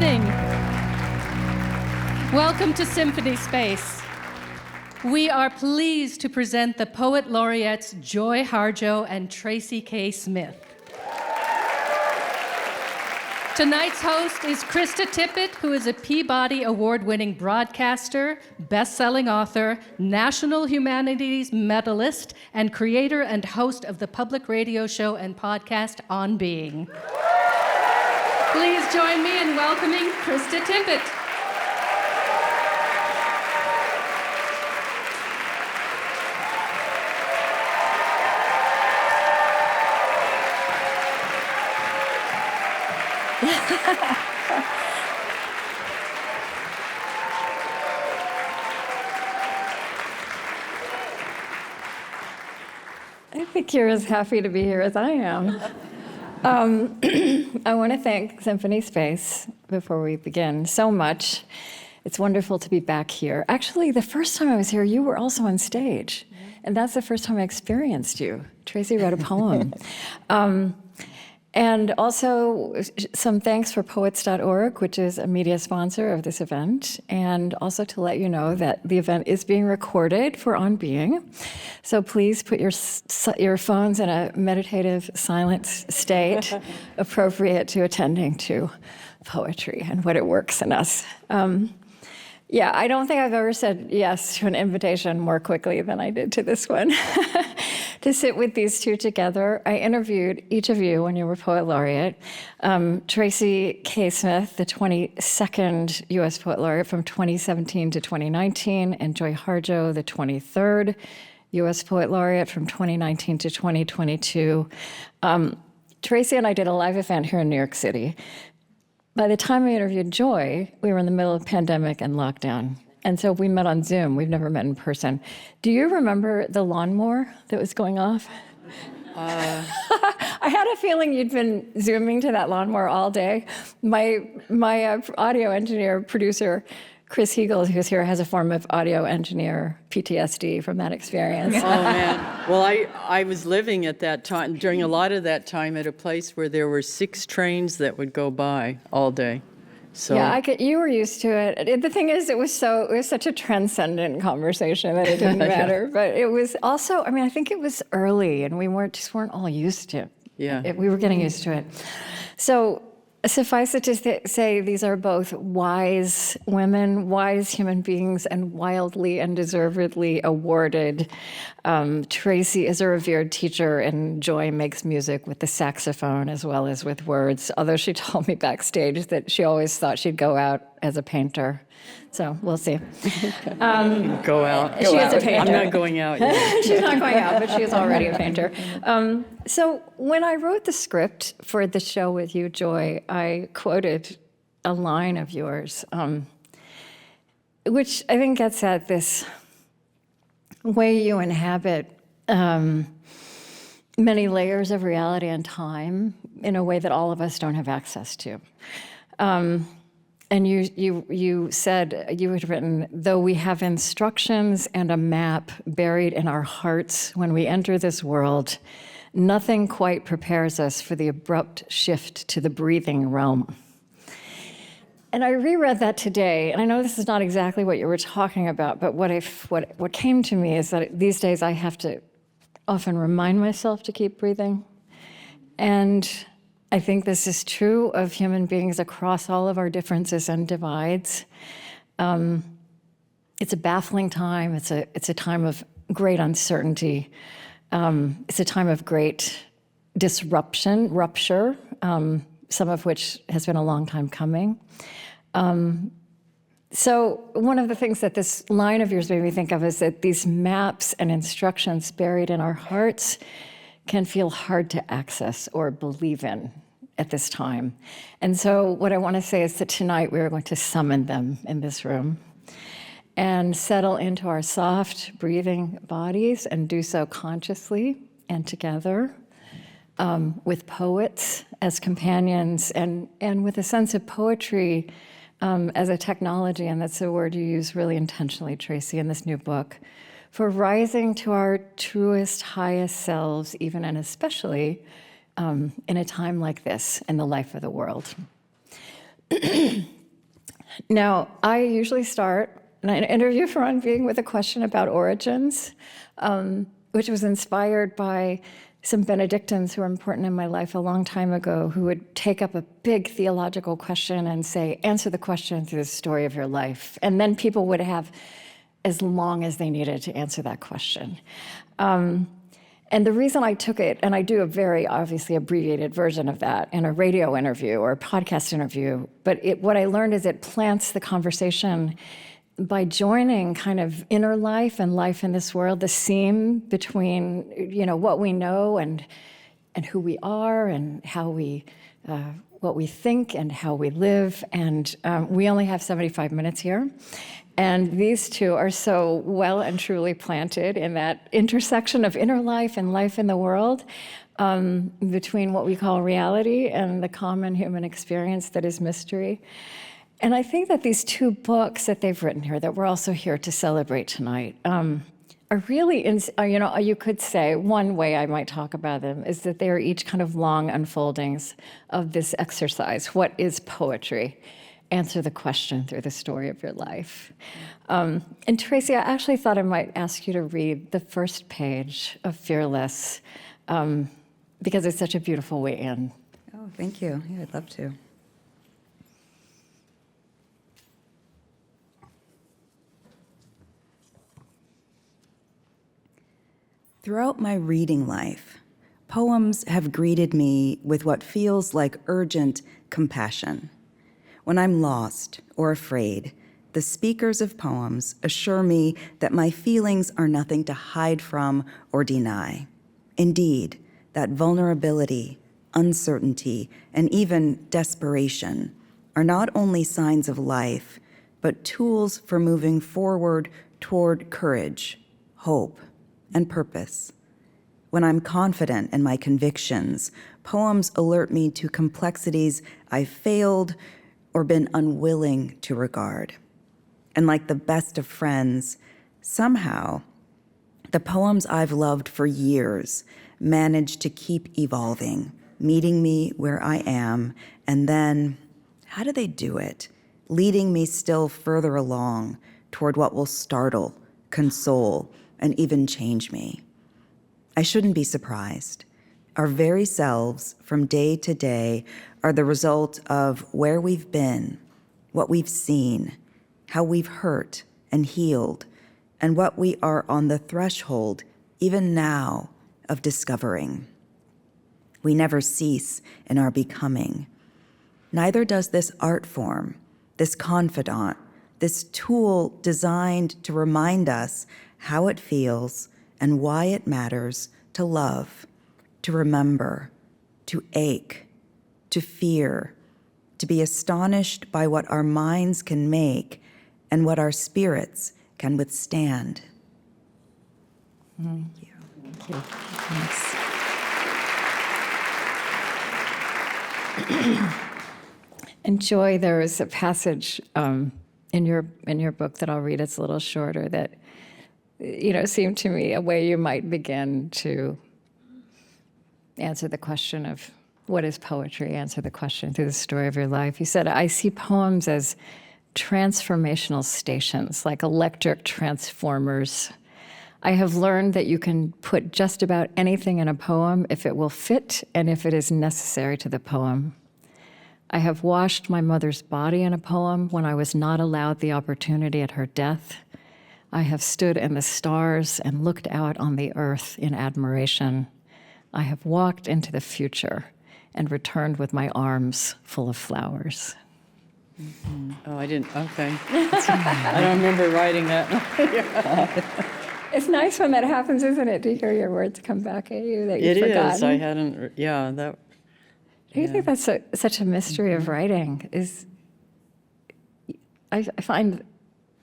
evening. Welcome to Symphony Space. We are pleased to present the Poet Laureates Joy Harjo and Tracy K. Smith. Tonight's host is Krista Tippett, who is a Peabody Award-winning broadcaster, best-selling author, National Humanities Medalist, and creator and host of the public radio show and podcast On Being. Please join me in welcoming Krista Tippett. I think you're as happy to be here as I am. I want to thank Symphony Space, before we begin, so much. It's wonderful to be back here. Actually, the first time I was here, you were also on stage. And that's the first time I experienced you. Tracy read a poem. And also, some thanks for poets.org, which is a media sponsor of this event, and also to let you know that the event is being recorded for On Being. So please put your phones in a meditative silence state appropriate to attending to poetry and what it works in us. Yeah, I don't think I've ever said yes to an invitation more quickly than I did to this one. To sit with these two together. I interviewed each of you when you were Poet Laureate. Tracy K. Smith, the 22nd U.S. Poet Laureate from 2017 to 2019, and Joy Harjo, the 23rd U.S. Poet Laureate from 2019 to 2022. Tracy and I did a live event here in New York City. By the time I interviewed Joy, we were in the middle of pandemic and lockdown. And so we met on Zoom. We've never met in person. Do you remember the lawnmower that was going off? I had a feeling you'd been Zooming to that lawnmower all day. My audio engineer, producer, Chris Hegel, who's here, has a form of audio engineer PTSD from that experience. Oh, man. Well, I was living at that time, during a lot of that time, at a place where there were 6 trains that would go by all day. So. Yeah, you were used to it. The thing is, it was such a transcendent conversation that it didn't matter. Yeah. But it was also, I think it was early, and we weren't all used to it. Yeah. We were getting used to it. So suffice it to say, these are both wise women, wise human beings, and wildly and deservedly awarded. Tracy is a revered teacher, and Joy makes music with the saxophone as well as with words, although she told me backstage that she always thought she'd go out as a painter. So we'll see. Go out. She is a painter. I'm not going out yet. She's not going out, but she is already a painter. So when I wrote the script for the show with you, Joy, I quoted a line of yours, which I think gets at this way you inhabit many layers of reality and time in a way that all of us don't have access to. And you said, you had written, though we have instructions and a map buried in our hearts when we enter this world, nothing quite prepares us for the abrupt shift to the breathing realm. And I reread that today, and I know this is not exactly what you were talking about, but what came to me is that these days I have to often remind myself to keep breathing. And I think this is true of human beings across all of our differences and divides. It's a baffling time. It's a time of great uncertainty. It's a time of great rupture, some of which has been a long time coming. So one of the things that this line of yours made me think of is that these maps and instructions buried in our hearts can feel hard to access or believe in at this time. And so what I want to say is that tonight we are going to summon them in this room and settle into our soft, breathing bodies and do so consciously and together with poets as companions and with a sense of poetry as a technology, and that's a word you use really intentionally, Tracy, in this new book, for rising to our truest, highest selves, even and especially in a time like this in the life of the world. Now, I usually start an interview for On Being with a question about origins, which was inspired by some Benedictines who were important in my life a long time ago, who would take up a big theological question and say, answer the question through the story of your life. And then people would have as long as they needed to answer that question. And the reason I took it, and I do a very obviously abbreviated version of that in a radio interview or a podcast interview, but what I learned is it plants the conversation by joining kind of inner life and life in this world, the seam between, what we know and who we are and how we, what we think and how we live. And we only have 75 minutes here. And these two are so well and truly planted in that intersection of inner life and life in the world, between what we call reality and the common human experience that is mystery. And I think that these two books that they've written here, that we're also here to celebrate tonight, are really, you could say, one way I might talk about them is that they are each kind of long unfoldings of this exercise. What is poetry? Answer the question through the story of your life. And Tracy, I actually thought I might ask you to read the first page of Fearless, because it's such a beautiful way in. Oh, thank you. Yeah, I'd love to. Throughout my reading life, poems have greeted me with what feels like urgent compassion. When I'm lost or afraid, the speakers of poems assure me that my feelings are nothing to hide from or deny. Indeed, that vulnerability, uncertainty, and even desperation are not only signs of life, but tools for moving forward toward courage, hope, and purpose. When I'm confident in my convictions, poems alert me to complexities I've failed or been unwilling to regard. And like the best of friends, somehow, the poems I've loved for years manage to keep evolving, meeting me where I am, and then, how do they do it? Leading me still further along toward what will startle, console, and even change me. I shouldn't be surprised. Our very selves, from day to day, are the result of where we've been, what we've seen, how we've hurt and healed, and what we are on the threshold, even now, of discovering. We never cease in our becoming. Neither does this art form, this confidant, this tool designed to remind us how it feels and why it matters to love, to remember, to ache, to fear, to be astonished by what our minds can make and what our spirits can withstand. Thank you. Thank you. Thanks. And Joy, there is a passage in your book that I'll read. It's a little shorter that seemed to me a way you might begin to answer the question of what is poetry, answer the question through the story of your life. You said, I see poems as transformational stations, like electric transformers. I have learned that you can put just about anything in a poem if it will fit and if it is necessary to the poem. I have washed my mother's body in a poem when I was not allowed the opportunity at her death. I have stood in the stars and looked out on the earth in admiration. I have walked into the future and returned with my arms full of flowers. Mm-hmm. Oh, I didn't, okay. I don't remember writing that. It's nice when that happens, isn't it, to hear your words come back at you that you've forgotten. It is, I hadn't, yeah, that. Do you think that's such a mystery of writing? I find,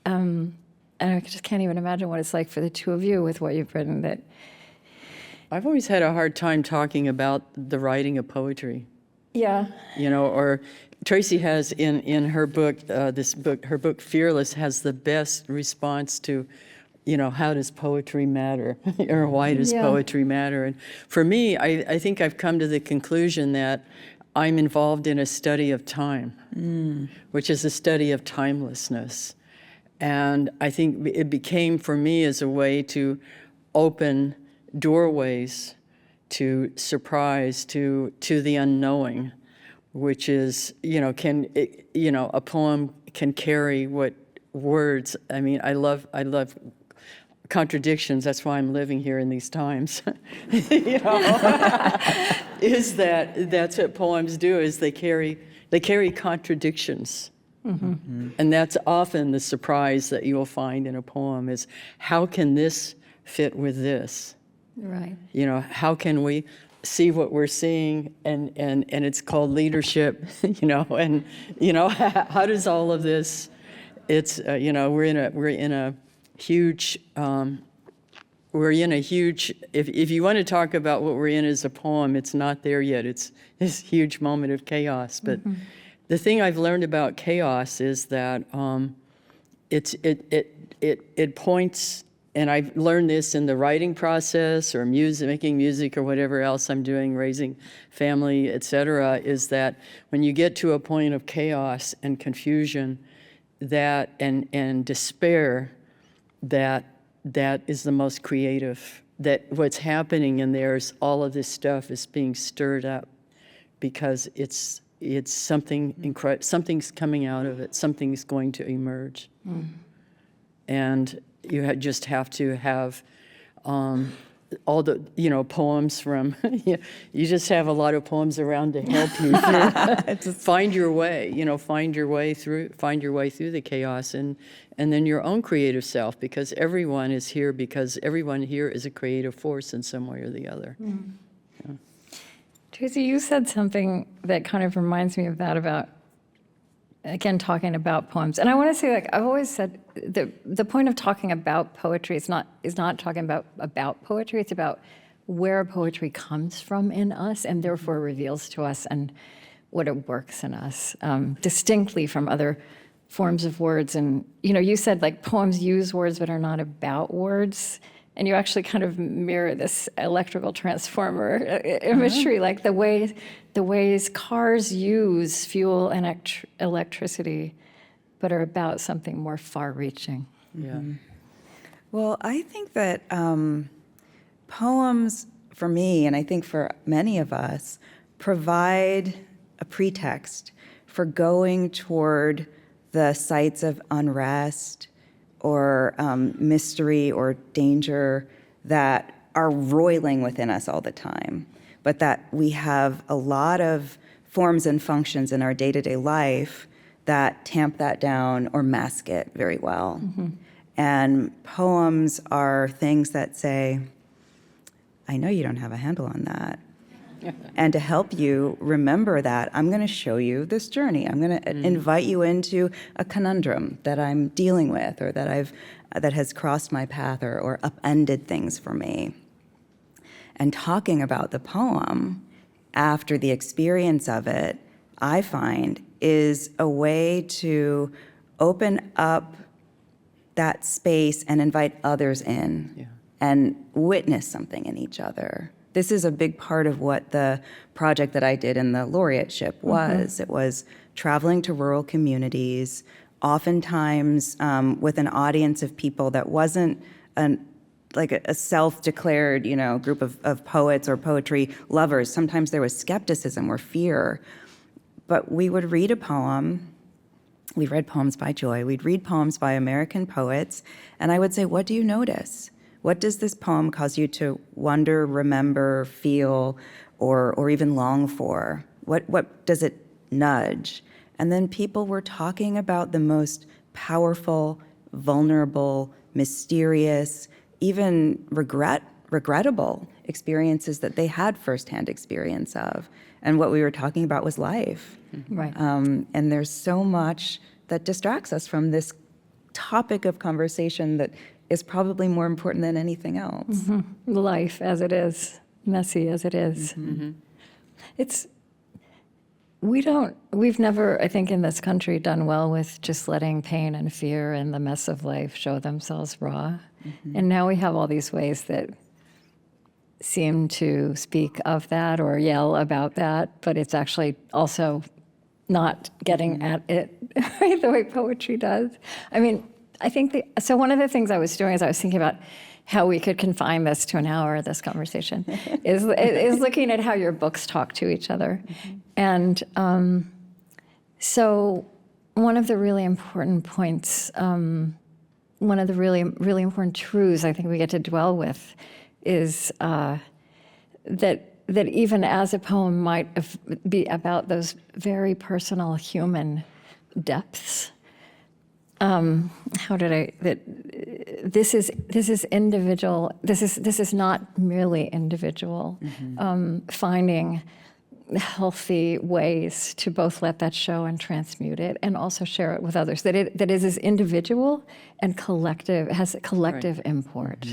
and I just can't even imagine what it's like for the two of you with what you've written. That I've always had a hard time talking about the writing of poetry. Yeah. Or Tracy has in her book, her book Fearless has the best response to, how does poetry matter, or why does poetry matter? And for me, I think I've come to the conclusion that I'm involved in a study of time, which is a study of timelessness. And I think it became for me as a way to open doorways to surprise, to the unknowing, which is, a poem can carry what words. I mean, I love contradictions. That's why I'm living here in these times. Is that's what poems do? Is they carry contradictions. Mm-hmm. And that's often the surprise that you'll find in a poem is how can this fit with this? Right. How can we see what we're seeing? And it's called leadership, and how does all of this? It's we're in a huge. If you want to talk about what we're in as a poem, it's not there yet. It's this huge moment of chaos, but. Mm-hmm. The thing I've learned about chaos is that it points, and I've learned this in the writing process or making music or whatever else I'm doing, raising family, etc., is that when you get to a point of chaos and confusion, that and despair, that is the most creative. That what's happening in there is all of this stuff is being stirred up because it's something incredible. Something's coming out of it. Something's going to emerge, and you just have to have all the poems from. You just have a lot of poems around to help you find your way. Find your way through the chaos, and then your own creative self. Because everyone is here. Because everyone here is a creative force in some way or the other. Mm. Tracy, you said something that kind of reminds me of that about, again, talking about poems. And I want to say, I've always said the point of talking about poetry is not talking about poetry. It's about where poetry comes from in us and therefore reveals to us and what it works in us, distinctly from other forms of words. And, you said poems use words but are not about words. And you actually kind of mirror this electrical transformer imagery, like the ways cars use fuel and electricity, but are about something more far-reaching. Yeah. Well, I think that poems, for me, and I think for many of us, provide a pretext for going toward the sites of unrest, or mystery or danger that are roiling within us all the time, but that we have a lot of forms and functions in our day-to-day life that tamp that down or mask it very well. Mm-hmm. And poems are things that say, I know you don't have a handle on that. And to help you remember that, I'm going to show you this journey. I'm going to invite you into a conundrum that I'm dealing with, or that has crossed my path, or upended things for me. And talking about the poem after the experience of it, I find, is a way to open up that space and invite others in, and witness something in each other. This is a big part of what the project that I did in the laureateship was. Mm-hmm. It was traveling to rural communities, oftentimes with an audience of people that wasn't a self-declared, group of poets or poetry lovers. Sometimes there was skepticism or fear. But we would read a poem. We read poems by Joy. We'd read poems by American poets. And I would say, what do you notice? What does this poem cause you to wonder, remember, feel, or even long for? What does it nudge? And then people were talking about the most powerful, vulnerable, mysterious, even regrettable experiences that they had firsthand experience of. And what we were talking about was life. Right. And there's so much that distracts us from this topic of conversation that is probably more important than anything else. Mm-hmm. Life as it is, messy as it is. Mm-hmm. We've never, I think, in this country done well with just letting pain and fear and the mess of life show themselves raw. Mm-hmm. And now we have all these ways that seem to speak of that or yell about that, but it's actually also not getting at it right, the way poetry does. I mean, I think so one of the things I was doing is I was thinking about how we could confine this to an hour, this conversation, is looking at how your books talk to each other. And so one of the really important points, one of the really, really important truths I think we get to dwell with is that even as a poem might be about those very personal human depths, this is individual. This is not merely individual. Finding healthy ways to both let that show and transmute it, and also share it with others. That is as individual and collective, has collective import.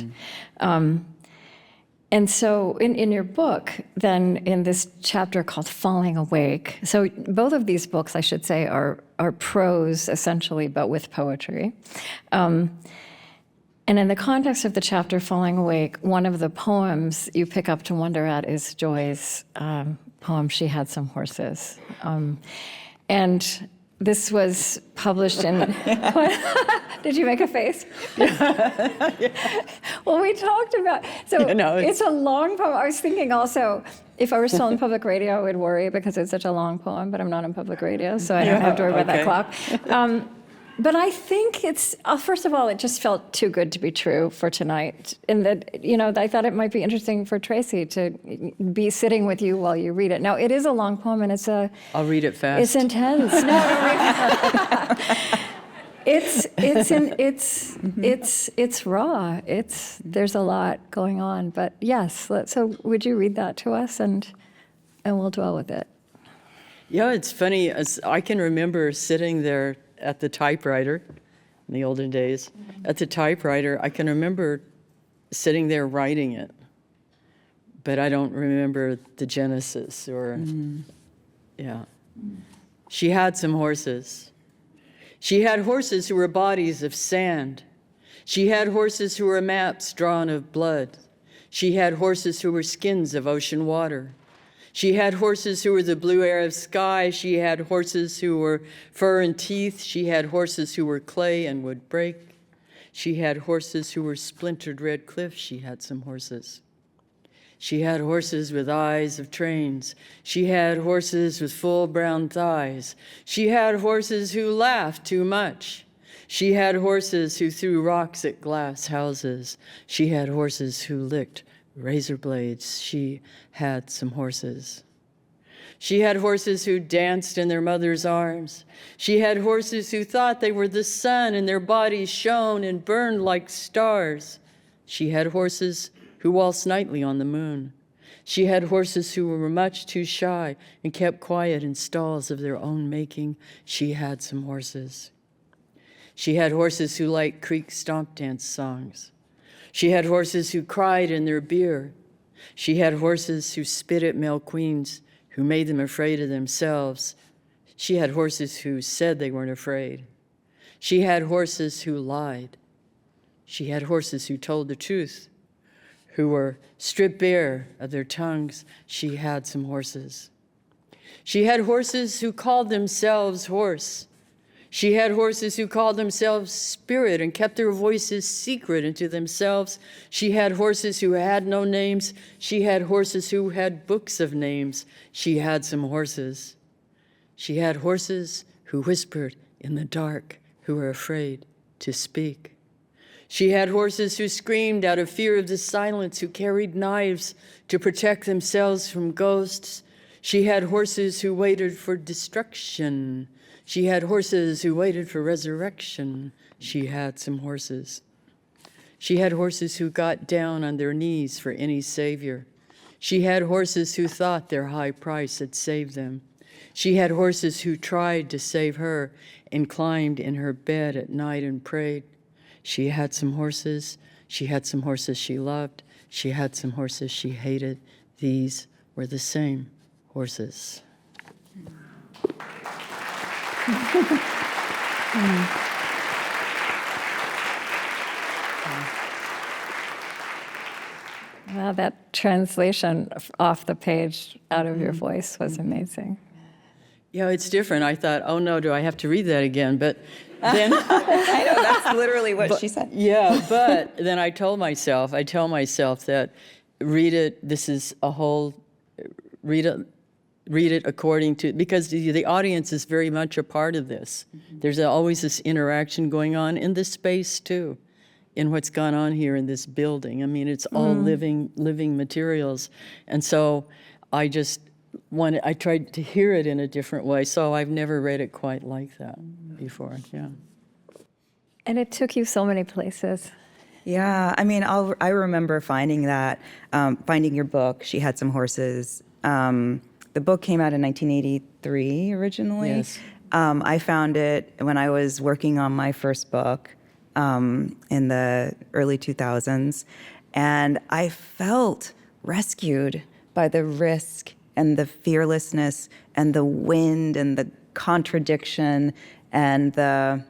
And so in your book, then in this chapter called Falling Awake, so both of these books, I should say, are prose essentially, but with poetry. And in the context of the chapter Falling Awake, one of the poems you pick up to wonder at is Joy's poem, She Had Some Horses. And this was published in... Did you make a face? Well, we talked about... So it's a long poem. I was thinking also, if I were still in public radio, I would worry because it's such a long poem, but I'm not in public radio, so I don't have to worry about that clock. But I think it's, first of all, it just felt too good to be true for tonight. In that, I thought it might be interesting for Tracy to be sitting with you while you read it. Now, it is a long poem, and it's a... I'll read it fast. It's intense. No, don't read it. It's raw. There's a lot going on. But yes, so would you read that to us, and we'll dwell with it. Yeah, it's funny. As I can remember sitting there at the typewriter in the olden days. At the typewriter, I can remember sitting there writing it, but I don't remember the genesis or, She had some horses. She had horses who were bodies of sand. She had horses who were maps drawn of blood. She had horses who were skins of ocean water. She had horses who were the blue air of sky. She had horses who were fur and teeth. She had horses who were clay and would break. She had horses who were splintered red cliffs. She had some horses. She had horses with eyes of trains. She had horses with full brown thighs. She had horses who laughed too much. She had horses who threw rocks at glass houses. She had horses who licked razor blades. She had some horses. She had horses who danced in their mother's arms. She had horses who thought they were the sun and their bodies shone and burned like stars. She had horses who waltzed nightly on the moon. She had horses who were much too shy and kept quiet in stalls of their own making. She had some horses. She had horses who liked creek stomp dance songs. She had horses who cried in their beer. She had horses who spit at male queens, who made them afraid of themselves. She had horses who said they weren't afraid. She had horses who lied. She had horses who told the truth, who were stripped bare of their tongues. She had some horses. She had horses who called themselves horse. She had horses who called themselves spirit and kept their voices secret unto themselves. She had horses who had no names. She had horses who had books of names. She had some horses. She had horses who whispered in the dark, who were afraid to speak. She had horses who screamed out of fear of the silence, who carried knives to protect themselves from ghosts. She had horses who waited for destruction. She had horses who waited for resurrection. She had some horses. She had horses who got down on their knees for any savior. She had horses who thought their high price had saved them. She had horses who tried to save her and climbed in her bed at night and prayed. She had some horses. She had some horses she loved. She had some horses she hated. These were the same horses. Wow, that translation off the page out of your voice was amazing. Yeah, it's different. I thought, oh no, do I have to read that again? But then, I know, that's literally what she said. yeah, but then I tell myself that read it, this is a whole, read it according to, because the audience is very much a part of this. There's always this interaction going on in this space too, in what's gone on here in this building. I mean, it's all living materials. And so I tried to hear it in a different way, so I've never read it quite like that before, yeah. And it took you so many places. Yeah, I mean, I remember finding your book. She Had Some Horses. The book came out in 1983 originally. Yes. I found it when I was working on my first book in the early 2000s, and I felt rescued by the risk and the fearlessness and the wind and the contradiction and the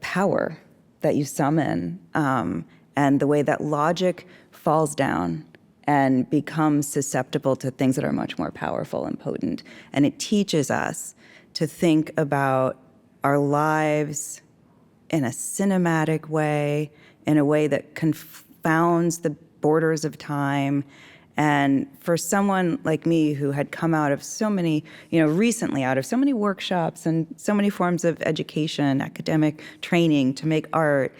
power that you summon, and the way that logic falls down and becomes susceptible to things that are much more powerful and potent. And it teaches us to think about our lives in a cinematic way, in a way that confounds the borders of time. And for someone like me who had come out of so many, recently out of so many workshops and so many forms of education, academic training to make art,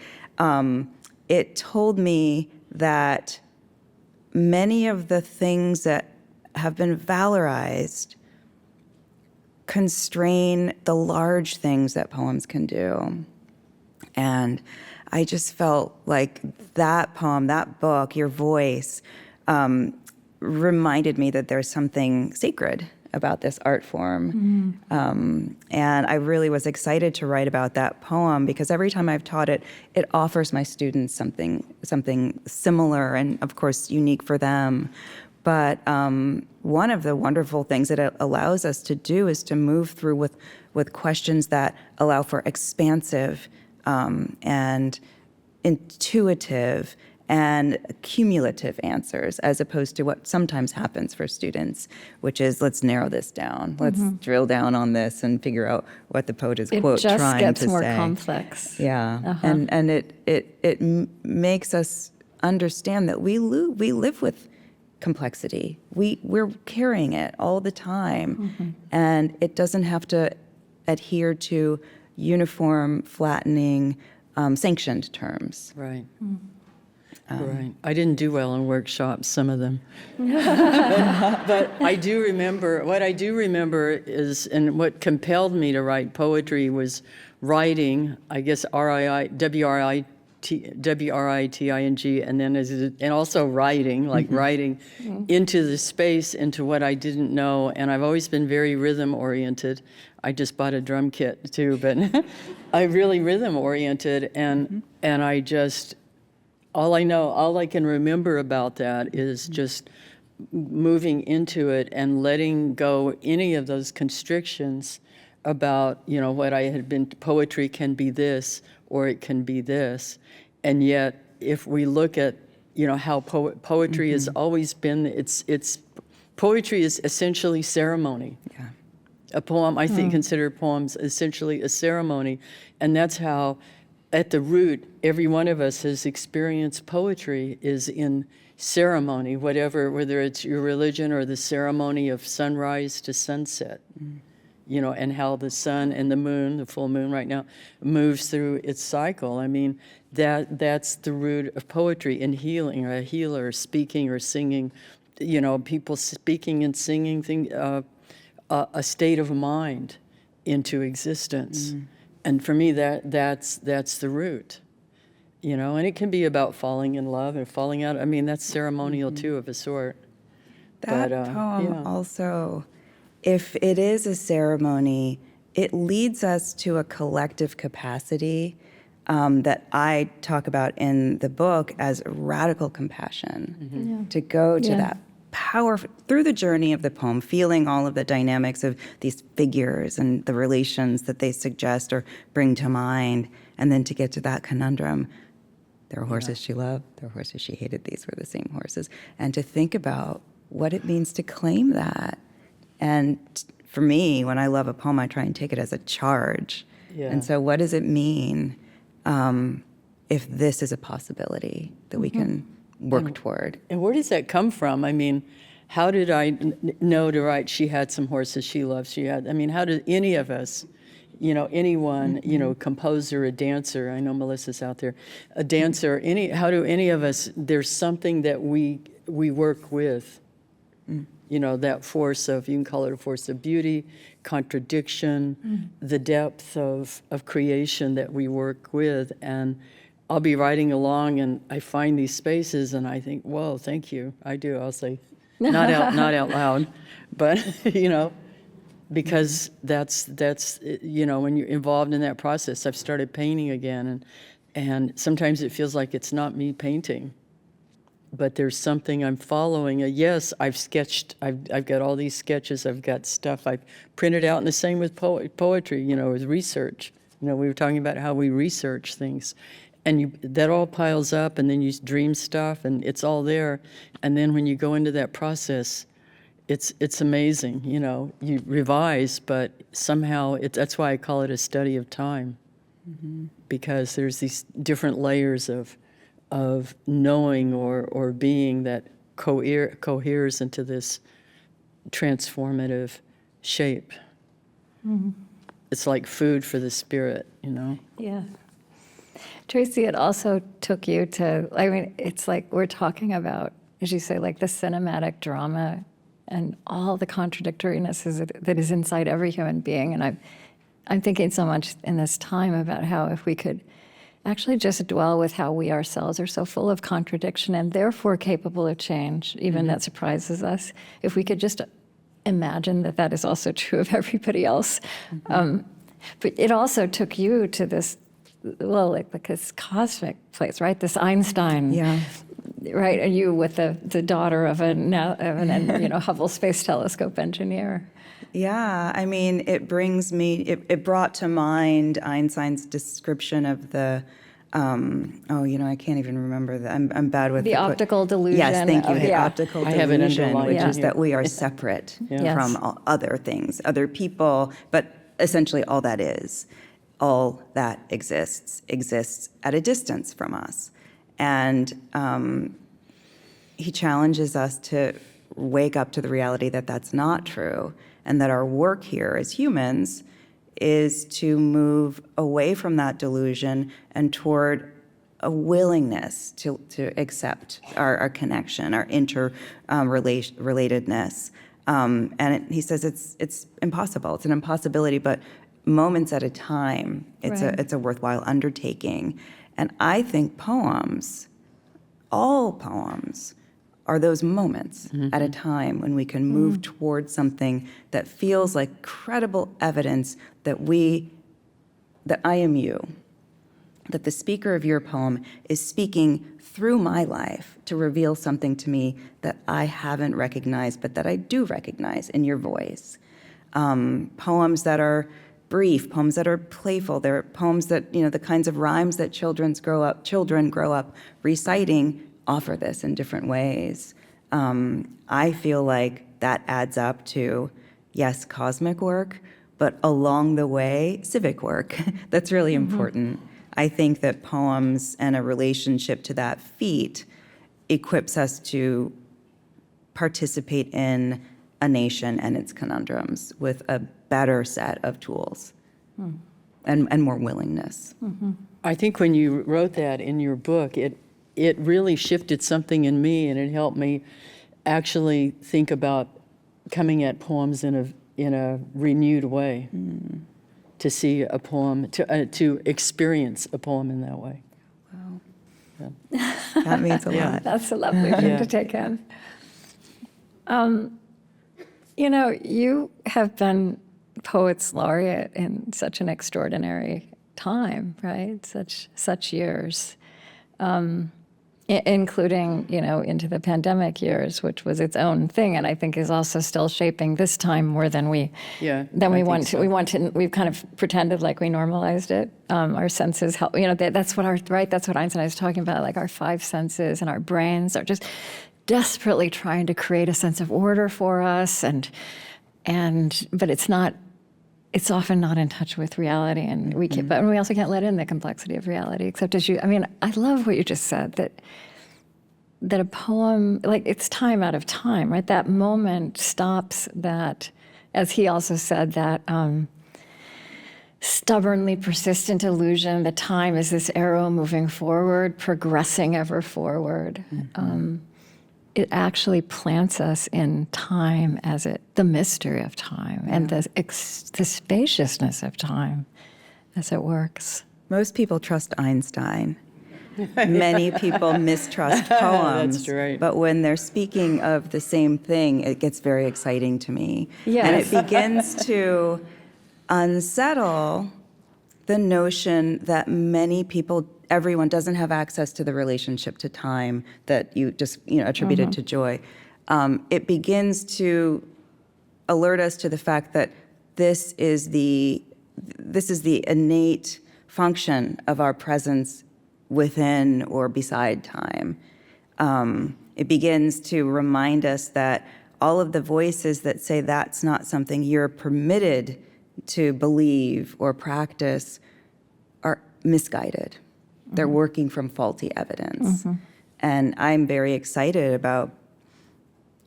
it told me that many of the things that have been valorized constrain the large things that poems can do. And I just felt like that poem, that book, your voice, reminded me that there's something sacred about this art form. And I really was excited to write about that poem because every time I've taught it, it offers my students something similar and, of course, unique for them. But one of the wonderful things that it allows us to do is to move through with questions that allow for expansive and intuitive and cumulative answers, as opposed to what sometimes happens for students, which is, let's narrow this down. Let's drill down on this and figure out what the poet is, quote, trying to say. It just gets more complex. Yeah, and it makes us understand that we live with complexity. We're carrying it all the time, and it doesn't have to adhere to uniform, flattening, sanctioned terms. Right. Right. I didn't do well in workshops, some of them. but I do remember, what I do remember is, and what compelled me to write poetry was writing, I guess W-R-I-T-I-N-G, and then and also writing, like writing into the space, into what I didn't know. And I've always been very rhythm oriented. I just bought a drum kit too, but I'm really rhythm oriented, and I just, all I can remember about that is just moving into it and letting go any of those constrictions about, what I had been, poetry can be this, or it can be this. And yet, if we look at, how poetry has always been, it's poetry is essentially ceremony. Yeah. A poem, I think, consider poems essentially a ceremony. And that's how, at the root, every one of us has experienced poetry is in ceremony, whether it's your religion or the ceremony of sunrise to sunset, and how the sun and the moon, the full moon right now, moves through its cycle. I mean, that's the root of poetry in healing, or a healer speaking or singing, people speaking and singing a state of mind into existence. And for me, that's the root, and it can be about falling in love and falling out. I mean, that's ceremonial too, of a sort. That poem also, if it is a ceremony, it leads us to a collective capacity that I talk about in the book as radical compassion, to go to that power through the journey of the poem, feeling all of the dynamics of these figures and the relations that they suggest or bring to mind, and then to get to that conundrum. There were horses she loved. There were horses she hated. These were the same horses. And to think about what it means to claim that. And for me, when I love a poem, I try and take it as a charge. Yeah. And so what does it mean if this is a possibility that we can work toward? And where does that come from? I mean, how did I know to write, she had some horses she loved, how did any of us, anyone, composer, a dancer, I know Melissa's out there, a dancer, how do any of us, there's something that we work with, that force of, you can call it a force of beauty, contradiction, the depth of creation that we work with. And I'll be writing along and I find these spaces and I think, whoa, thank you. I do. I'll say, not out loud, but, because that's when you're involved in that process. I've started painting again and sometimes it feels like it's not me painting, but there's something I'm following. Yes, I've sketched, I've got all these sketches, I've got stuff I've printed out, and the same with poetry, with research. We were talking about how we research things. And that all piles up, and then you dream stuff, and it's all there. And then when you go into that process, it's amazing. You revise, but somehow that's why I call it a study of time, because there's these different layers of knowing or being that coheres into this transformative shape. It's like food for the spirit, Yeah. Tracy, it also took you to, it's like we're talking about, as you say, like the cinematic drama and all the contradictoriness that is inside every human being. And I'm thinking so much in this time about how if we could actually just dwell with how we ourselves are so full of contradiction and therefore capable of change, even that surprises us, if we could just imagine that is also true of everybody else. But it also took you to this, like this cosmic place, right? This Einstein, right? And you with the daughter of an Hubble Space Telescope engineer. Yeah, it brings me, it brought to mind Einstein's description of the, I can't even remember that. I'm bad with the optical delusion. Yes, thank you. The optical I have it delusion, underlined which is that we are separate from all other things, other people, but essentially all that exists at a distance from us. And he challenges us to wake up to the reality that that's not true, and that our work here as humans is to move away from that delusion and toward a willingness to accept our connection, our relatedness. He says it's impossible. It's an impossibility, but moments at a time, it's a worthwhile undertaking. And I think all poems, are those moments at a time when we can move towards something that feels like credible evidence that I am you, that the speaker of your poem is speaking through my life to reveal something to me that I haven't recognized, but that I do recognize in your voice. Poems that are brief, poems that are playful. They're poems that, the kinds of rhymes that children grow up reciting offer this in different ways. I feel like that adds up to, yes, cosmic work, but along the way, civic work. That's really important. I think that poems and a relationship to that feat equips us to participate in a nation and its conundrums with a better set of tools and more willingness. I think when you wrote that in your book, it really shifted something in me, and it helped me actually think about coming at poems in a renewed way, to see a poem, to experience a poem in that way. Wow. Yeah. That means a lot. That's a lovely thing to take in. You have been Poets Laureate in such an extraordinary time, right? Such years. including, into the pandemic years, which was its own thing, and I think is also still shaping this time more than we want to. We've kind of pretended like we normalized it. Our senses help. That's what Einstein was talking about. Like our five senses and our brains are just desperately trying to create a sense of order for us, but it's not. It's often not in touch with reality, and but we also can't let in the complexity of reality. Except I love what you just said, that a poem, like it's time out of time, right? That moment stops that, as he also said, that stubbornly persistent illusion that time is this arrow moving forward, progressing ever forward. It actually plants us in time the mystery of time and the spaciousness of time as it works. Most people trust Einstein. Many people mistrust poems. That's right. But when they're speaking of the same thing, it gets very exciting to me. Yes. And it begins to unsettle the notion that everyone doesn't have access to the relationship to time that you just attributed to Joy. It begins to alert us to the fact that this is the innate function of our presence within or beside time. It begins to remind us that all of the voices that say that's not something you're permitted to believe or practice are misguided. They're working from faulty evidence. And I'm very excited about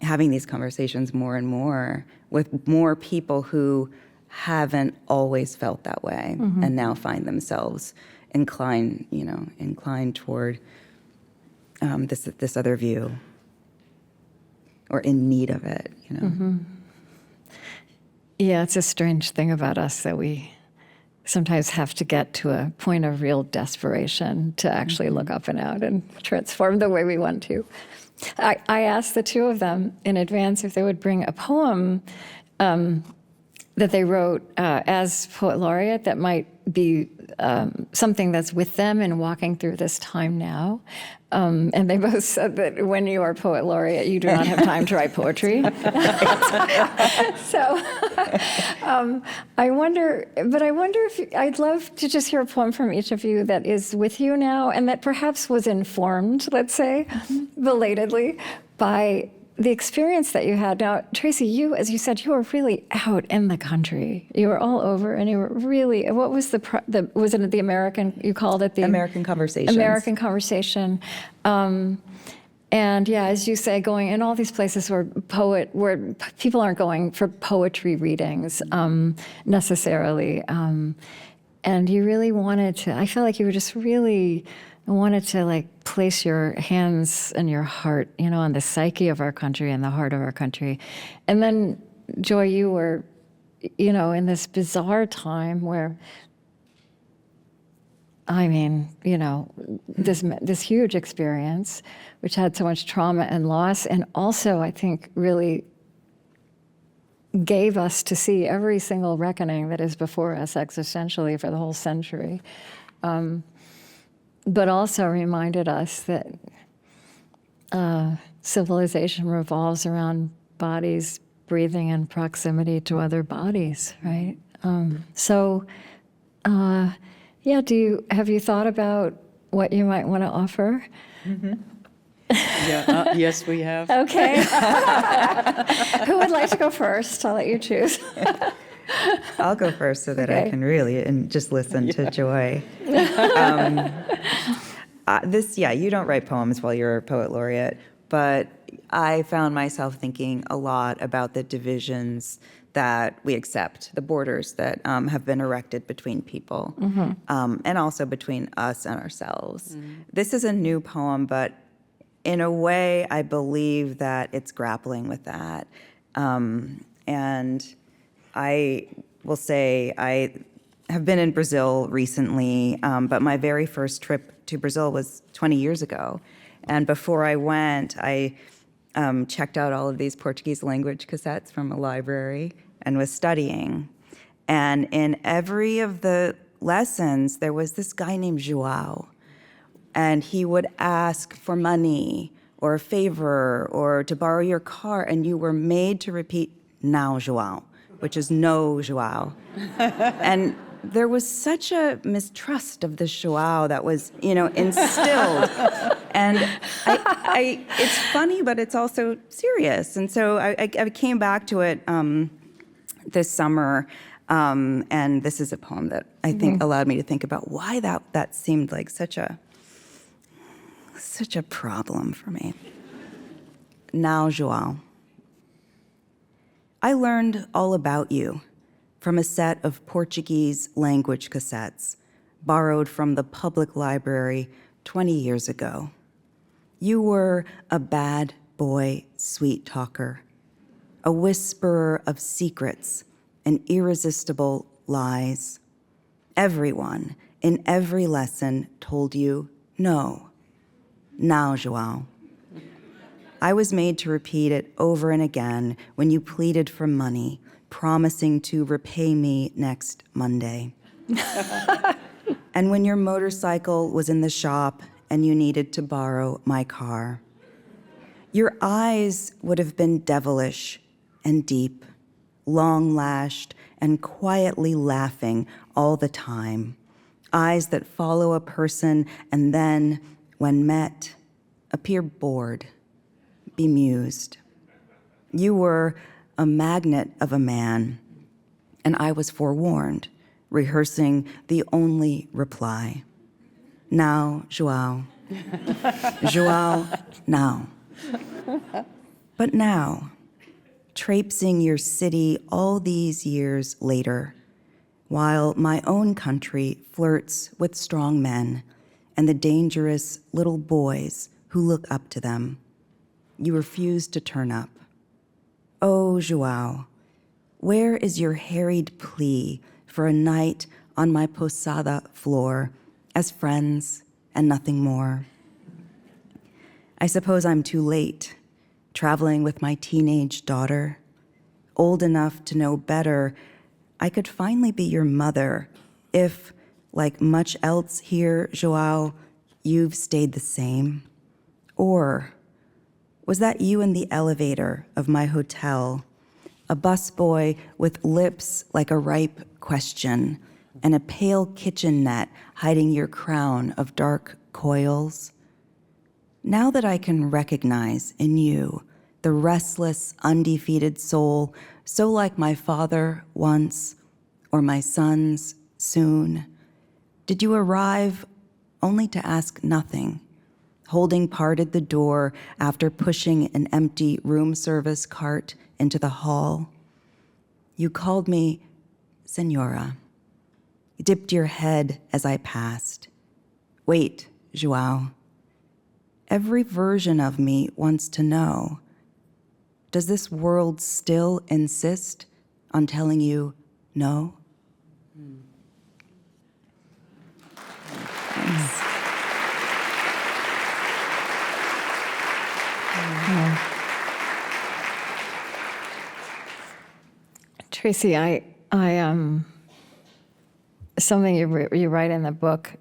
having these conversations more and more with more people who haven't always felt that way and now find themselves inclined toward this other view or in need of it. Yeah, it's a strange thing about us that we sometimes have to get to a point of real desperation to actually look up and out and transform the way we want to. I asked the two of them in advance if they would bring a poem that they wrote as poet laureate that might be something that's with them in walking through this time now. And they both said that when you are poet laureate, you do not have time to write poetry. So I wonder if I'd love to just hear a poem from each of you that is with you now and that perhaps was informed, let's say, belatedly by the experience that you had. Now, Tracy, you, as you said, you were really out in the country. You were all over, and you were really, what was was it the American, you called it the American Conversations. American Conversation. And yeah, as you say, going in all these places where people aren't going for poetry readings necessarily. And you really wanted to, I felt like you were just really wanted to place your hands and your heart, on the psyche of our country and the heart of our country. And then, Joy, you were, in this bizarre time where, this huge experience, which had so much trauma and loss, and also, I think, really gave us to see every single reckoning that is before us existentially for the whole century. But also reminded us that civilization revolves around bodies breathing in proximity to other bodies, right? Have you thought about what you might want to offer? Yeah, yes, we have. Okay. Who would like to go first? I'll let you choose. I'll go first so that I can really just listen to Joy. You don't write poems while you're a poet laureate, but I found myself thinking a lot about the divisions that we accept, the borders that have been erected between people, and also between us and ourselves. This is a new poem, but in a way, I believe that it's grappling with that. And I will say I have been in Brazil recently, but my very first trip to Brazil was 20 years ago. And before I went, I checked out all of these Portuguese language cassettes from a library and was studying. And in every of the lessons, there was this guy named João. and he would ask for money or a favor or to borrow your car, and you were made to repeat, now, Joao, which is no, Joao. And there was such a mistrust of the Joao that was, instilled. And it's funny, but it's also serious. And so I came back to it this summer, and this is a poem that I think allowed me to think about why that seemed like such a problem for me. Now, Joao. I learned all about you from a set of Portuguese language cassettes borrowed from the public library 20 years ago. You were a bad boy sweet talker, a whisperer of secrets and irresistible lies. Everyone in every lesson told you no. Now, Joao. I was made to repeat it over and again when you pleaded for money, promising to repay me next Monday. And when your motorcycle was in the shop and you needed to borrow my car. Your eyes would have been devilish and deep, long-lashed and quietly laughing all the time. Eyes that follow a person and then, when met, appear bored, bemused. You were a magnet of a man, and I was forewarned, rehearsing the only reply. Now, Joao. Joao, now. But now, traipsing your city all these years later, while my own country flirts with strong men and the dangerous little boys who look up to them, you refuse to turn up. Oh, Joao, where is your harried plea for a night on my posada floor as friends and nothing more? I suppose I'm too late, traveling with my teenage daughter. Old enough to know better, I could finally be your mother if, like much else here, Joao, you've stayed the same. Or was that you in the elevator of my hotel, a busboy with lips like a ripe question and a pale kitchen net hiding your crown of dark coils? Now that I can recognize in you the restless, undefeated soul, so like my father once, or my sons soon, did you arrive only to ask nothing, holding parted the door after pushing an empty room service cart into the hall? You called me Senora. You dipped your head as I passed. Wait, Joao. Every version of me wants to know, does this world still insist on telling you no? Thanks. Tracy, I something you write in the book.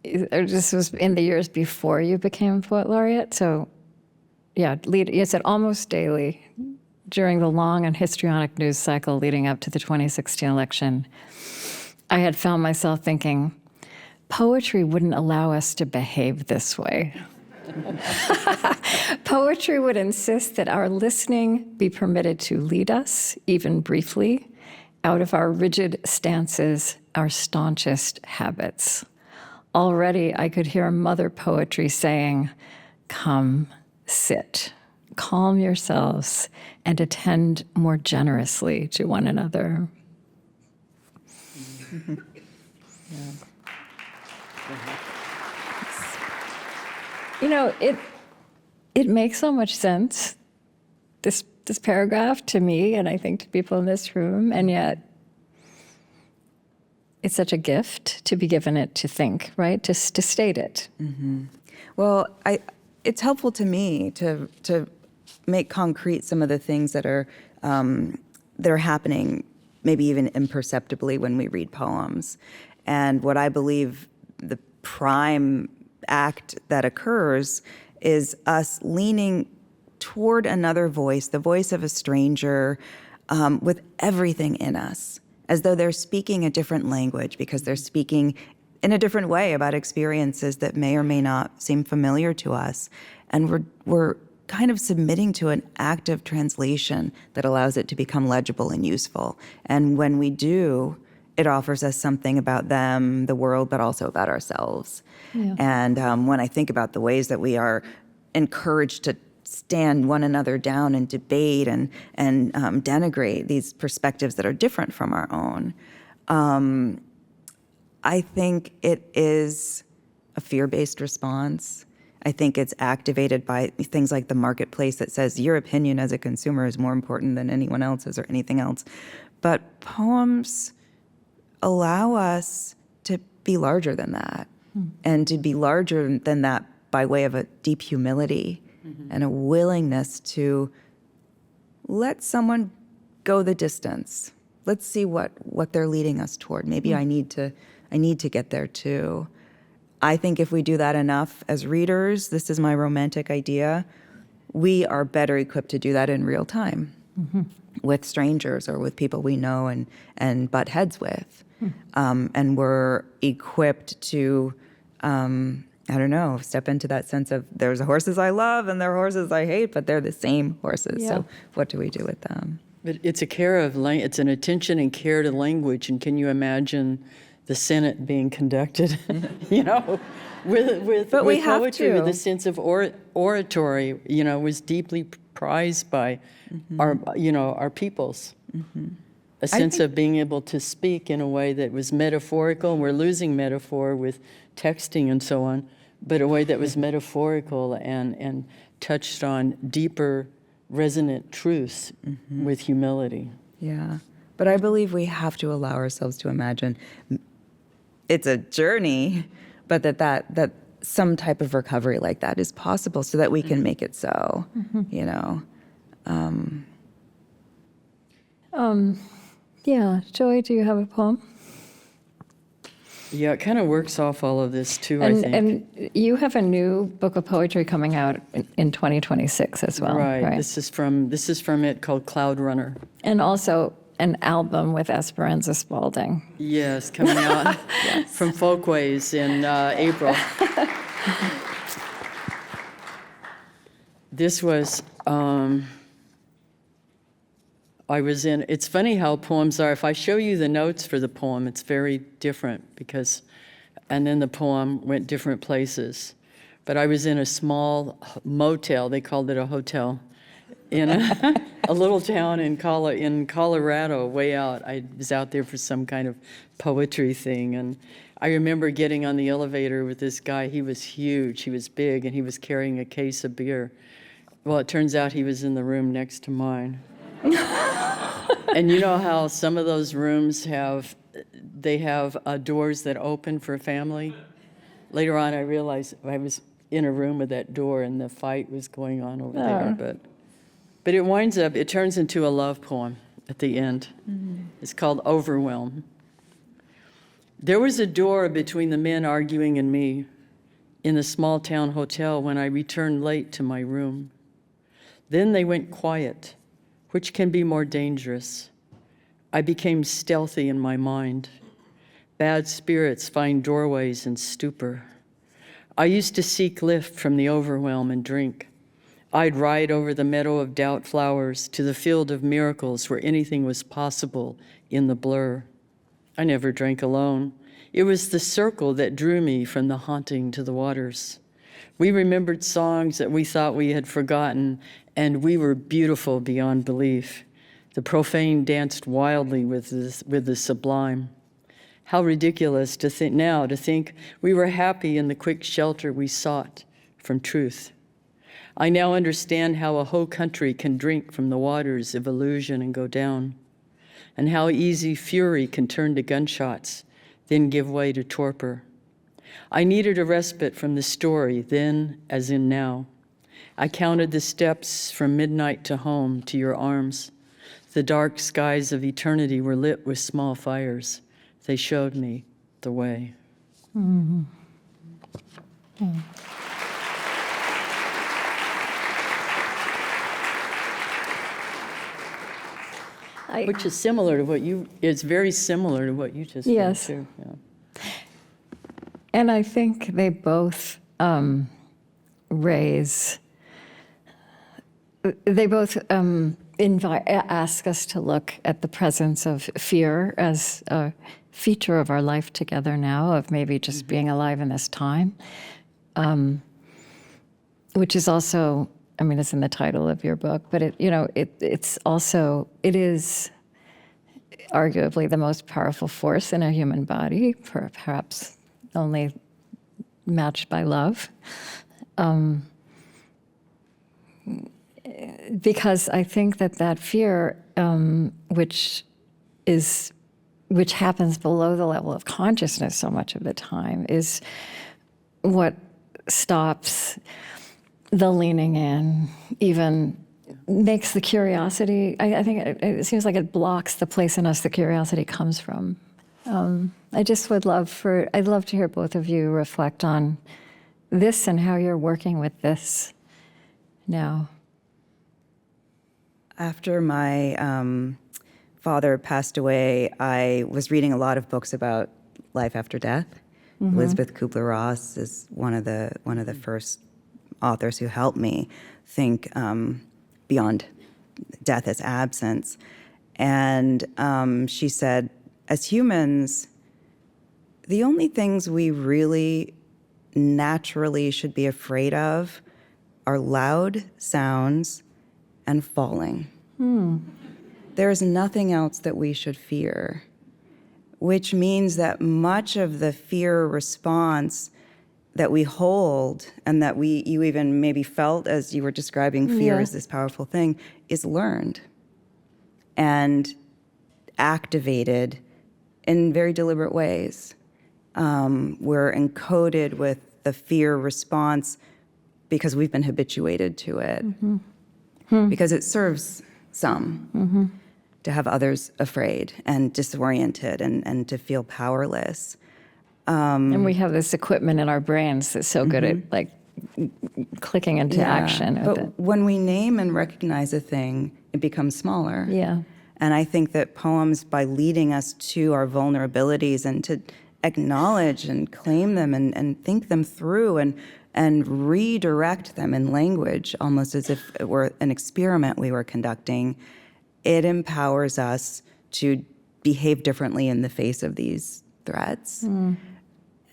This was in the years before you became poet laureate. So, yeah, you said almost daily during the long and histrionic news cycle leading up to the 2016 election, I had found myself thinking, poetry wouldn't allow us to behave this way. Poetry would insist that our listening be permitted to lead us, even briefly, out of our rigid stances, our staunchest habits. Already I could hear mother poetry saying, come, sit, calm yourselves, and attend more generously to one another. You know, it makes so much sense, this paragraph to me, and I think to people in this room, and yet it's such a gift to be given it to think, right? To state it. Mm-hmm. Well, it's helpful to me to make concrete some of the things that are happening, maybe even imperceptibly when we read poems. And what I believe the prime act that occurs is us leaning toward another voice, the voice of a stranger, with everything in us, as though they're speaking a different language because they're speaking in a different way about experiences that may or may not seem familiar to us. And we're kind of submitting to an active translation that allows it to become legible and useful. And when we do, it offers us something about them, the world, but also about ourselves. Yeah. And when I think about the ways that we are encouraged to stand one another down and debate and denigrate these perspectives that are different from our own, I think it is a fear-based response. I think it's activated by things like the marketplace that says your opinion as a consumer is more important than anyone else's or anything else. But poems allow us to be larger than that, and to be larger than that by way of a deep humility and a willingness to let someone go the distance. Let's see what they're leading us toward. Maybe I need to get there too. I think if we do that enough as readers, this is my romantic idea, we are better equipped to do that in real time with strangers or with people we know and butt heads with. And we're equipped to, step into that sense of there's horses I love and there are horses I hate, but they're the same horses. Yeah. So what do we do with them? But it's it's an attention and care to language. And can you imagine the Senate being conducted, with we have poetry, to. with a sense of oratory, was deeply prized by our peoples. A sense of being able to speak in a way that was metaphorical. We're losing metaphor with texting and so on, but a way that was metaphorical and touched on deeper, resonant truths with humility. Yeah. But I believe we have to allow ourselves to imagine it's a journey, but that some type of recovery like that is possible so that we can make it so, Yeah. Joy, do you have a poem? Yeah, it kind of works off all of this too, I think. And you have a new book of poetry coming out in 2026 as well, right? This is from it, called Cloud Runner. And also an album with Esperanza Spalding. Yes, coming out from Folkways in April. This was, it's funny how poems are. If I show you the notes for the poem, it's very different and then the poem went different places. But I was in a small motel, they called it a hotel, in a little town in Colorado, way out. I was out there for some kind of poetry thing, and I remember getting on the elevator with this guy. He was huge, he was big, and he was carrying a case of beer. Well, it turns out he was in the room next to mine. And you know how some of those rooms have doors that open for family? Later on, I realized I was in a room with that door, and the fight was going on over there, But it turns into a love poem at the end. It's called Overwhelm. There was a door between the men arguing and me in the small town hotel when I returned late to my room. Then they went quiet, which can be more dangerous. I became stealthy in my mind. Bad spirits find doorways in stupor. I used to seek lift from the overwhelm and drink. I'd ride over the meadow of doubt flowers to the field of miracles where anything was possible in the blur. I never drank alone. It was the circle that drew me from the haunting to the waters. We remembered songs that we thought we had forgotten, and we were beautiful beyond belief. The profane danced wildly with the sublime. How ridiculous to think we were happy in the quick shelter we sought from truth. I now understand how a whole country can drink from the waters of illusion and go down, and how easy fury can turn to gunshots, then give way to torpor. I needed a respite from the story, then as in now. I counted the steps from midnight to home, to your arms. The dark skies of eternity were lit with small fires. They showed me the way. Which is similar to what it's very similar to what you just Yes. did too. Yeah. And I think they both ask us to look at the presence of fear as a feature of our life together now, of maybe just being alive in this time, which is also, I mean, it's in the title of your book, but it is arguably the most powerful force in a human body, perhaps only matched by love. Because I think that fear, which happens below the level of consciousness so much of the time, is what stops the leaning in, even makes the curiosity, I think it seems like it blocks the place in us the curiosity comes from. I just would I'd love to hear both of you reflect on this and how you're working with this now. After my father passed away, I was reading a lot of books about life after death. Elizabeth Kubler-Ross is one of the first authors who helped me think beyond death as absence. And she said, as humans, the only things we really naturally should be afraid of are loud sounds and falling. There is nothing else that we should fear, which means that much of the fear response that we hold and that you even maybe felt as you were describing fear as this powerful thing is learned and activated in very deliberate ways. We're encoded with the fear response because we've been habituated to it, because it serves some to have others afraid and disoriented and to feel powerless. And we have this equipment in our brains that's so good at like clicking into action. But when we name and recognize a thing, it becomes smaller. Yeah. And I think that poems, by leading us to our vulnerabilities and to acknowledge and claim them and think them through and redirect them in language, almost as if it were an experiment we were conducting, it empowers us to behave differently in the face of these threats.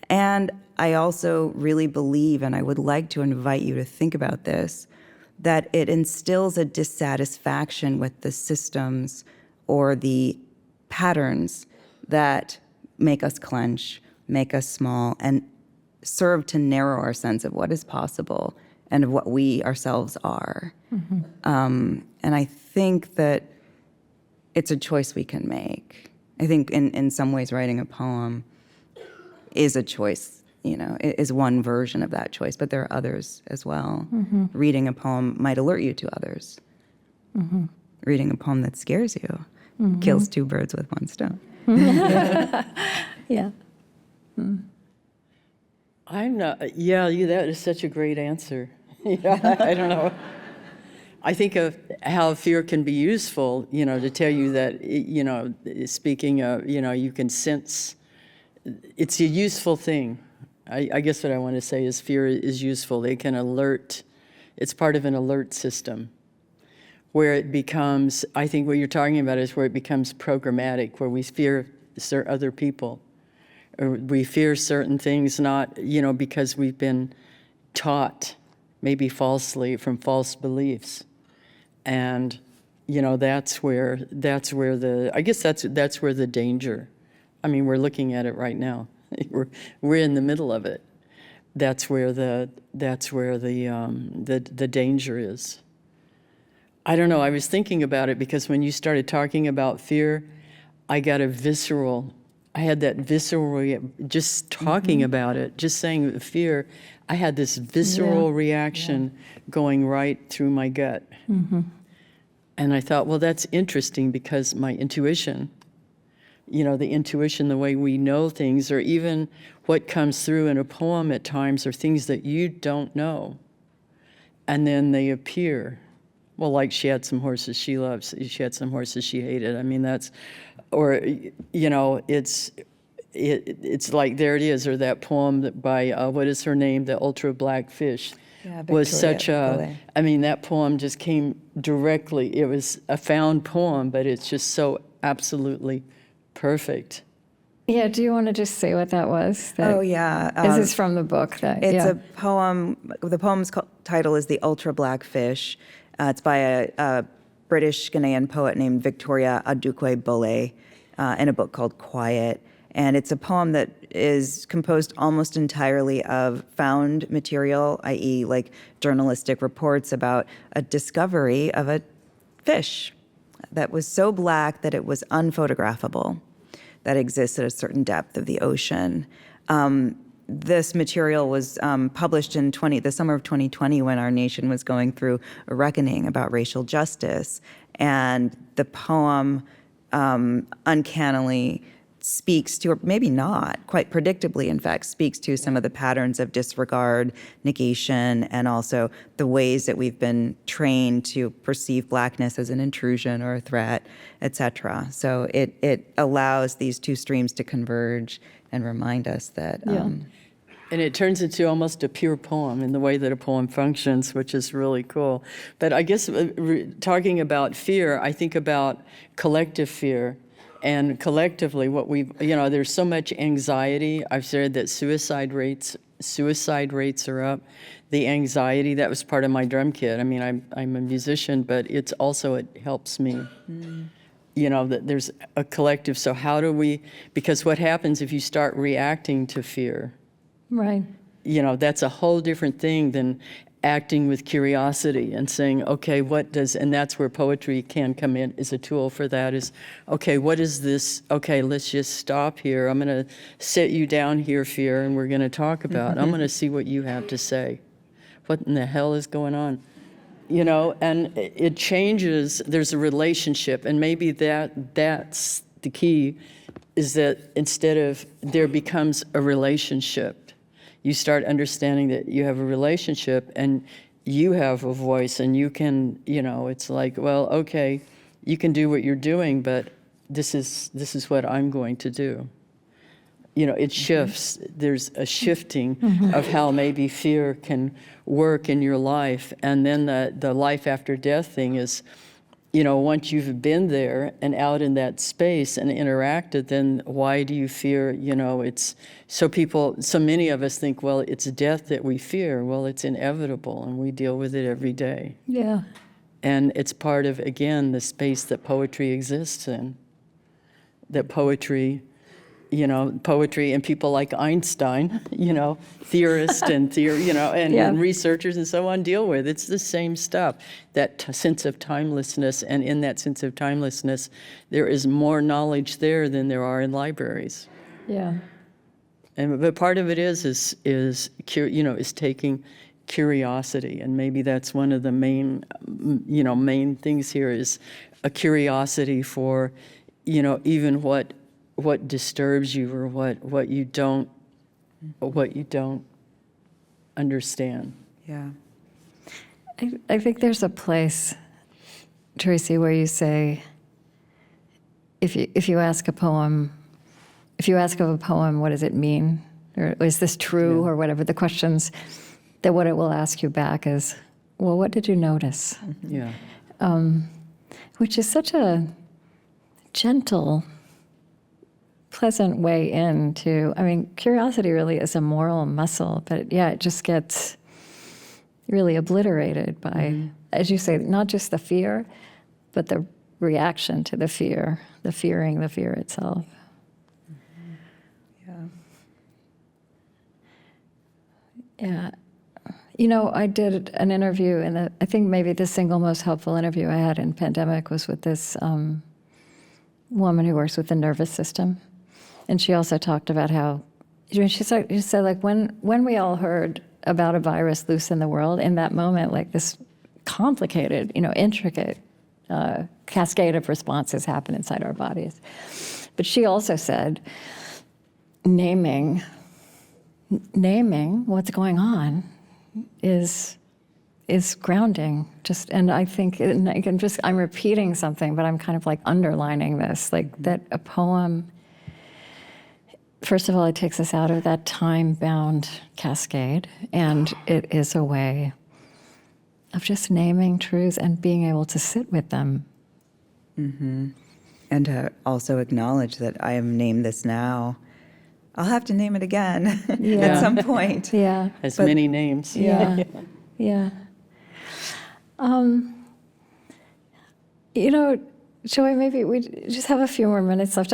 And I also really believe, and I would like to invite you to think about this, that it instills a dissatisfaction with the systems or the patterns that make us clench, make us small, and serve to narrow our sense of what is possible and of what we ourselves are. And I think that it's a choice we can make. I think in some ways writing a poem is a choice, is one version of that choice, but there are others as well. Reading a poem might alert you to others. Reading a poem that scares you kills two birds with one stone. Yeah. I'm not, that is such a great answer. I don't know. I think of how fear can be useful, to tell you that, speaking of, you can sense, it's a useful thing. I guess what I want to say is fear is useful. It can alert, it's part of an alert system where it becomes, I think what you're talking about is where it becomes programmatic, where we fear other people. Or we fear certain things not, because we've been taught, maybe falsely, from false beliefs. And, that's where I guess that's where the danger, I mean, we're looking at it right now. We're in the middle of it. That's where the danger is. I don't know, I was thinking about it because when you started talking about fear, I had that visceral, just talking about it, just saying fear, I had this visceral reaction going right through my gut. And I thought, well, that's interesting because my intuition the intuition, the way we know things, or even what comes through in a poem at times are things that you don't know. And then they appear. Well, like she had some horses she loves, she had some horses she hated. I mean, that's, or, it's like, there it is, or that poem that by, what is her name, the Ultra Black Fish. Yeah, Was Victoria such a, Bolle. I mean, that poem just came directly, it was a found poem, but it's just so absolutely perfect. Yeah, do you want to just say what that was? Oh, yeah. This is from the book. It's a poem. The poem's title is The Ultra Black Fish. It's by a British Ghanaian poet named Victoria Adukwe Bolle in a book called Quiet. And it's a poem that is composed almost entirely of found material, i.e. like journalistic reports about a discovery of a fish that was so black that it was unphotographable, that exists at a certain depth of the ocean. This material was published in the summer of 2020 when our nation was going through a reckoning about racial justice. And the poem uncannily speaks to, or maybe not, quite predictably, in fact, speaks to some of the patterns of disregard, negation, and also the ways that we've been trained to perceive blackness as an intrusion or a threat, et cetera. So it allows these two streams to converge and remind us that... And it turns into almost a pure poem in the way that a poem functions, which is really cool. But I guess talking about fear, I think about collective fear. And collectively, what we've, there's so much anxiety. I've said that suicide rates are up. The anxiety, that was part of my drum kit. I mean, I'm a musician, but it's also, it helps me. That there's a collective. So how do we, because what happens if you start reacting to fear? Right. That's a whole different thing than acting with curiosity and saying, okay, and that's where poetry can come in, is a tool for that, is, okay, what is this? Okay, let's just stop here. I'm going to sit you down here, fear, and we're going to talk about, I'm going to see what you have to say. What in the hell is going on? And it changes, there's a relationship, and maybe that's the key, is that instead of, there becomes a relationship. You start understanding that you have a relationship and you have a voice, and you can, it's like, well, okay, you can do what you're doing, but this is what I'm going to do. It shifts. There's a shifting of how maybe fear can work in your life. And then the life after death thing is, once you've been there and out in that space and interacted, then why do you fear, it's, so many of us think, well, it's death that we fear. Well, it's inevitable, and we deal with it every day. Yeah. And it's part of, again, the space that poetry exists in. That poetry and people like Einstein, theorists and and researchers and so on deal with. It's the same stuff, that sense of timelessness, and in that sense of timelessness, there is more knowledge there than there are in libraries. Yeah. But part of it is taking curiosity, and maybe that's one of the main things here, is a curiosity for, even what disturbs you, or what you don't understand. Yeah. I think there's a place, Tracy, where you say, if you ask of a poem, what does it mean? Or is this true? Or whatever the questions, that what it will ask you back is, well, what did you notice? Yeah. Which is such a gentle, pleasant way into, curiosity really is a moral muscle, but it just gets really obliterated by, as you say, not just the fear, but the reaction to the fear, the fearing the fear itself. Yeah. I did an interview, and I think maybe the single most helpful interview I had in pandemic was with this woman who works with the nervous system. And she also talked about how, she said like, when we all heard about a virus loose in the world, in that moment, like this complicated, intricate cascade of responses happen inside our bodies. But she also said, naming what's going on is grounding. And I think, I'm repeating something, but I'm kind of like underlining this, like that a poem, first of all, it takes us out of that time-bound cascade, and it is a way of just naming truths and being able to sit with them. Mm-hmm. And to also acknowledge that I have named this now. I'll have to name it again at some point. Yeah. As many names. Yeah. Yeah. Joy, maybe we just have a few more minutes left.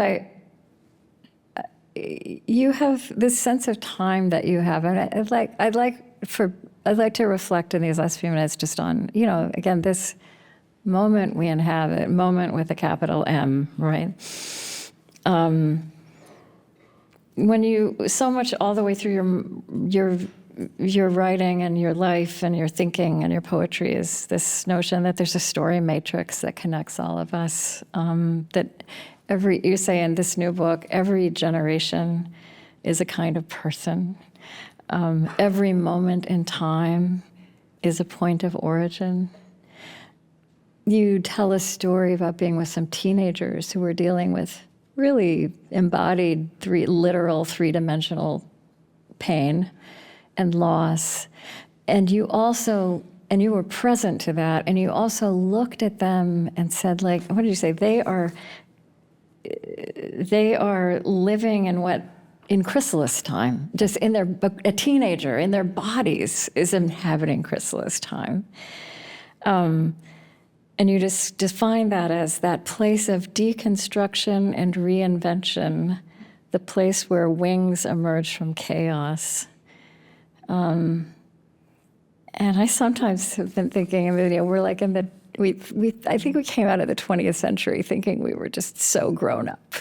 You have this sense of time that you have, and I'd like to reflect in these last few minutes just on, again, this moment we inhabit, moment with a capital M, right? When you, so much all the way through your writing and your life and your thinking and your poetry is this notion that there's a story matrix that connects all of us, that you say in this new book, every generation is a kind of person. Every moment in time is a point of origin. You tell a story about being with some teenagers who were dealing with really embodied literal three-dimensional pain and loss. And you were present to that, and you also looked at them and said, like, what did you say? They are living in chrysalis time, just a teenager in their bodies is inhabiting chrysalis time. And you just define that as that place of deconstruction and reinvention, the place where wings emerge from chaos. And I sometimes have been thinking, we're like I think we came out of the 20th century thinking we were just so grown up.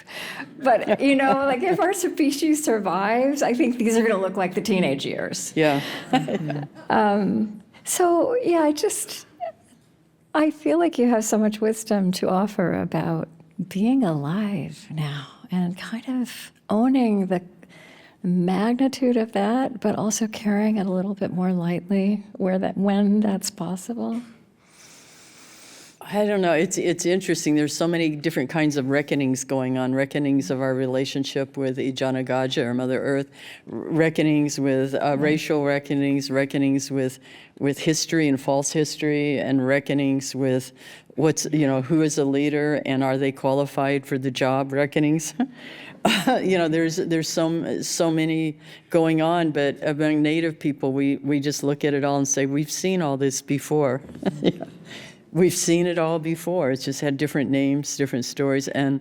But, like if our species survives, I think these are going to look like the teenage years. Yeah. So, yeah, I feel like you have so much wisdom to offer about being alive now and kind of owning the magnitude of that, but also carrying it a little bit more lightly when that's possible. I don't know. It's interesting. There's so many different kinds of reckonings going on. Reckonings of our relationship with Ijana Gaja, or Mother Earth. Reckonings with racial reckonings. Reckonings with history and false history, and reckonings with who is a leader and are they qualified for the job. Reckonings. There's so many going on. But among Native people, we just look at it all and say, we've seen all this before. We've seen it all before. It's just had different names, different stories, and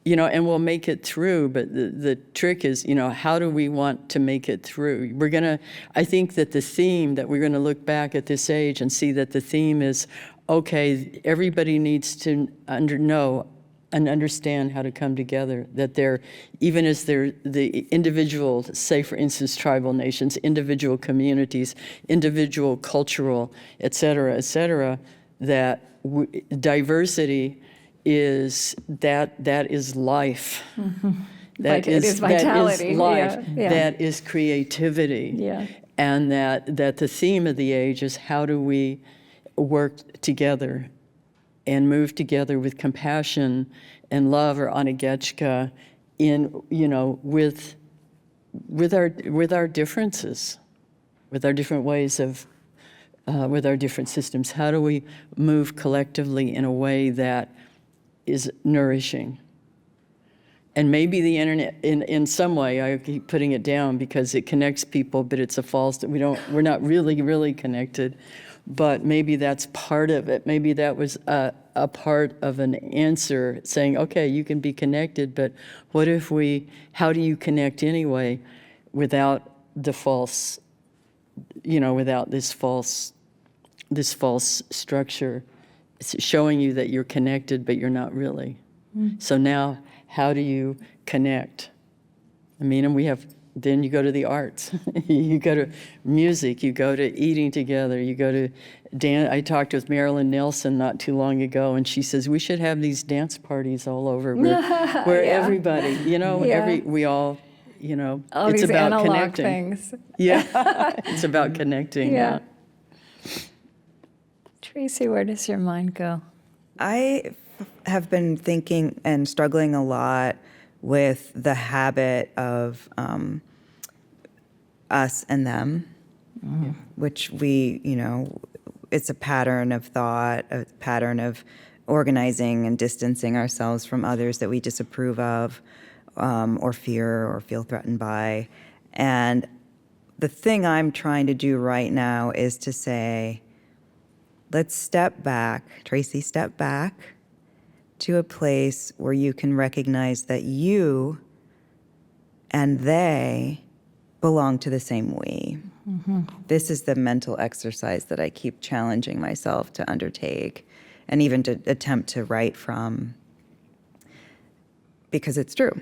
we'll make it through. But the trick is, how do we want to make it through? I think that the theme that we're gonna look back at this age and see that the theme is, okay, everybody needs to know and understand how to come together. That even as they're the individual, say for instance, tribal nations, individual communities, individual cultural, et cetera, that diversity is that is life. Mm-hmm. That is vitality. That is life. Yeah. That is creativity. Yeah. And that the theme of the age is, how do we work together and move together with compassion and love, or anagechka, with our differences, with our different ways of. With our different systems, how do we move collectively in a way that is nourishing? And maybe the internet, in some way, I keep putting it down because it connects people, but it's a false, we're not really connected. But maybe that's part of it. Maybe that was a part of an answer, saying, okay, you can be connected, but how do you connect anyway without the false, without this false structure. It's showing you that you're connected, but you're not really. So now, how do you connect? And we have then you go to the arts. You go to music. You go to eating together. You go to dance. I talked with Marilyn Nelson not too long ago, and she says we should have these dance parties all over where Yeah. everybody, Yeah. we all, All it's these about analog connecting. things. Yeah, it's about connecting. Yeah. Tracy, where does your mind go? I have been thinking and struggling a lot with the habit of us and them, which we, it's a pattern of thought, a pattern of organizing and distancing ourselves from others that we disapprove of, or fear or feel threatened by. And the thing I'm trying to do right now is to say, let's step back, Tracy, step back to a place where you can recognize that you and they belong to the same we. Mm-hmm. This is the mental exercise that I keep challenging myself to undertake and even to attempt to write from, because it's true.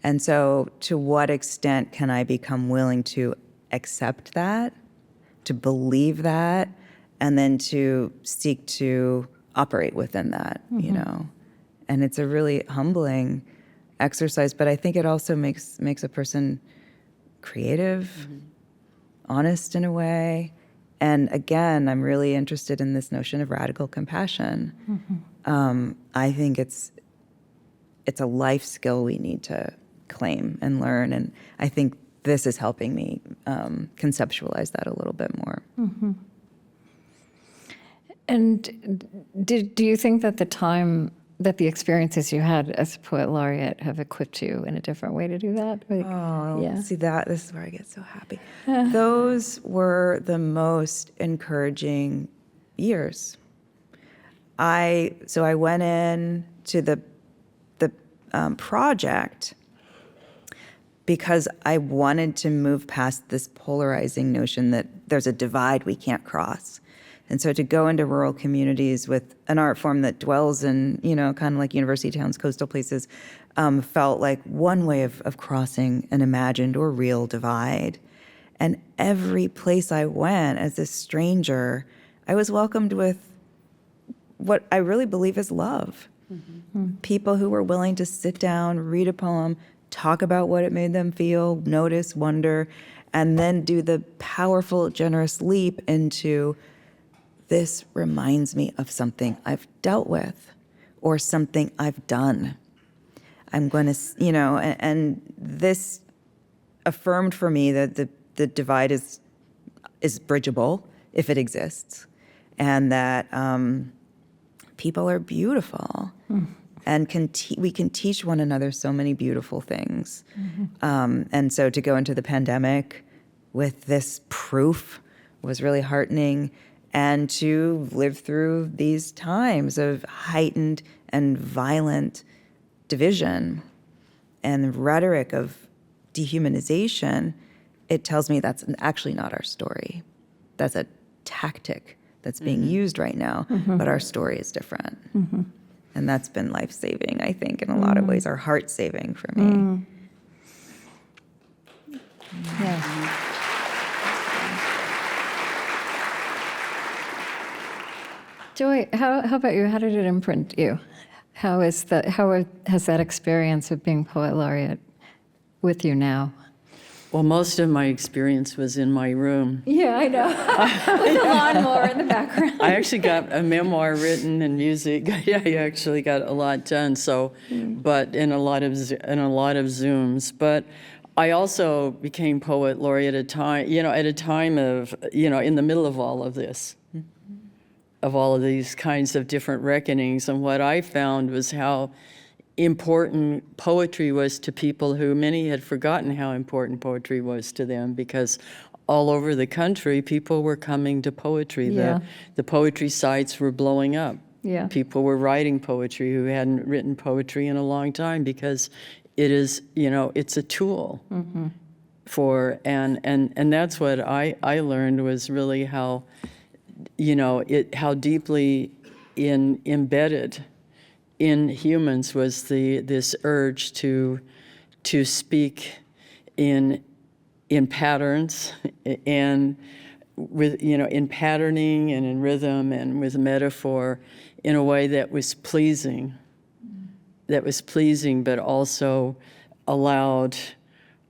And so to what extent can I become willing to accept that, to believe that, and then to seek to operate within that, And it's a really humbling exercise, but I think it also makes a person creative, honest in a way. And again, I'm really interested in this notion of radical compassion. I think it's a life skill we need to claim and learn, and I think this is helping me conceptualize that a little bit more. Mm-hmm. And do you think that the experiences you had as a poet laureate have equipped you in a different way to do that? See that? This is where I get so happy. Those were the most encouraging years. I went in to the project because I wanted to move past this polarizing notion that there's a divide we can't cross. And so to go into rural communities with an art form that dwells in, kind of like university towns, coastal places, felt like one way of crossing an imagined or real divide. And every place I went as a stranger, I was welcomed with what I really believe is love. Mm-hmm. People who were willing to sit down, read a poem, talk about what it made them feel, notice, wonder, and then do the powerful, generous leap into, this reminds me of something I've dealt with or something I've done. I'm going to, and this affirmed for me that the divide is bridgeable if it exists, and that people are beautiful and we can teach one another so many beautiful things. Mm-hmm. And so to go into the pandemic with this proof was really heartening. And to live through these times of heightened and violent division and rhetoric of dehumanization, it tells me that's actually not our story. That's a tactic that's being used right now, but our story is different. Mm-hmm. And that's been life-saving, I think, in a lot of ways, or heart-saving for me. Yeah. Joy, how about you? How did it imprint you? How has that experience of being poet laureate with you now? Well, most of my experience was in my room. Yeah, I know. With the lawnmower in the background. I actually got a memoir written and music. Yeah, I actually got a lot done. So, but in a lot of Zooms. But I also became poet laureate at a time of, in the middle of all of this, of all of these kinds of different reckonings. And what I found was how important poetry was to people who many had forgotten how important poetry was to them, because all over the country, people were coming to poetry. Yeah. The poetry sites were blowing up. Yeah. People were writing poetry who hadn't written poetry in a long time, because it is, it's a tool for, and that's what I learned, was really how, how deeply embedded in humans was this urge to speak in patterns and with, in patterning and in rhythm and with metaphor in a way that was pleasing, but also allowed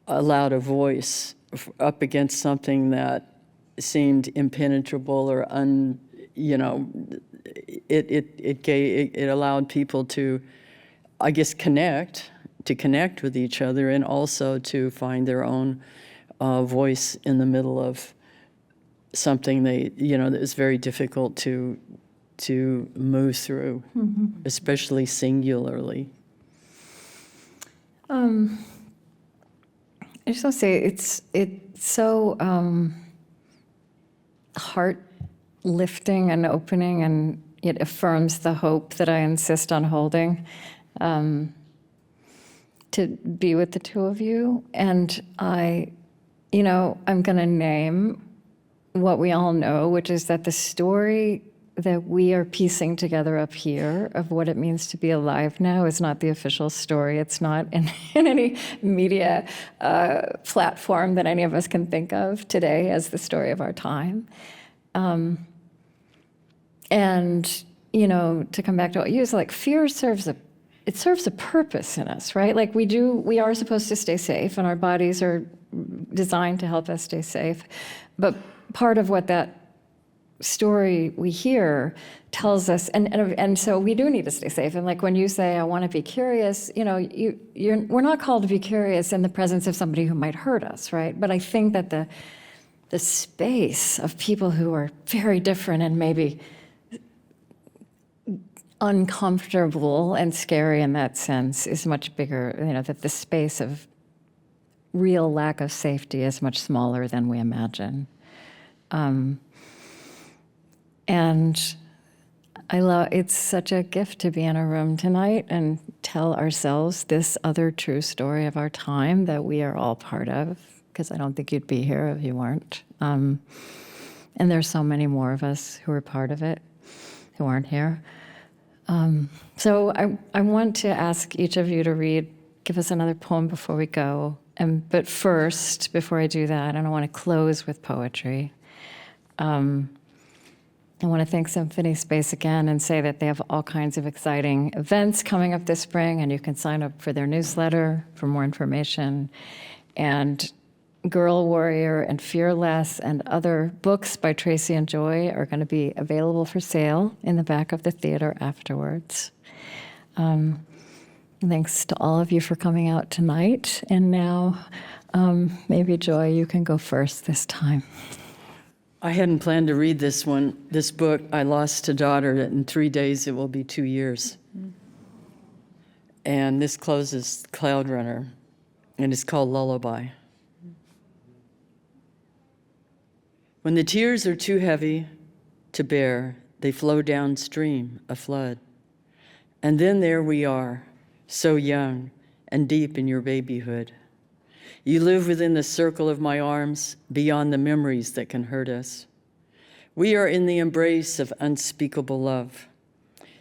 a voice up against something that seemed impenetrable or it allowed people to, I guess, connect with each other, and also to find their own voice in the middle of something that is very difficult to move through, especially singularly. I just want to say it's so heart lifting and opening, and it affirms the hope that I insist on holding, to be with the two of you. And I'm going to name what we all know, which is that the story that we are piecing together up here of what it means to be alive now is not the official story. It's not in any media platform that any of us can think of today as the story of our time. And, to come back to what you said, like, fear serves a purpose in us, right? Like, we are supposed to stay safe, and our bodies are designed to help us stay safe. But part of what that story we hear tells us, and so we do need to stay safe. And like when you say, I want to be curious, we're not called to be curious in the presence of somebody who might hurt us, right? But I think that the space of people who are very different and maybe uncomfortable and scary in that sense is much bigger, that the space of real lack of safety is much smaller than we imagine. And it's such a gift to be in a room tonight and tell ourselves this other true story of our time that we are all part of, because I don't think you'd be here if you weren't. And there's so many more of us who are part of it, who aren't here. So I want to ask each of you to give us another poem before we go. But first, before I do that, I want to close with poetry. I want to thank Symphony Space again and say that they have all kinds of exciting events coming up this spring, and you can sign up for their newsletter for more information. And Girl Warrior and Fearless and other books by Tracy and Joy are going to be available for sale in the back of the theater afterwards. Thanks to all of you for coming out tonight. And now, maybe Joy, you can go first this time. I hadn't planned to read this book. I lost a daughter. In 3 days, it will be 2 years. And this closes Cloud Runner, and it's called Lullaby. When the tears are too heavy to bear, they flow downstream, a flood. And then there we are, so young and deep in your babyhood. You live within the circle of my arms, beyond the memories that can hurt us. We are in the embrace of unspeakable love.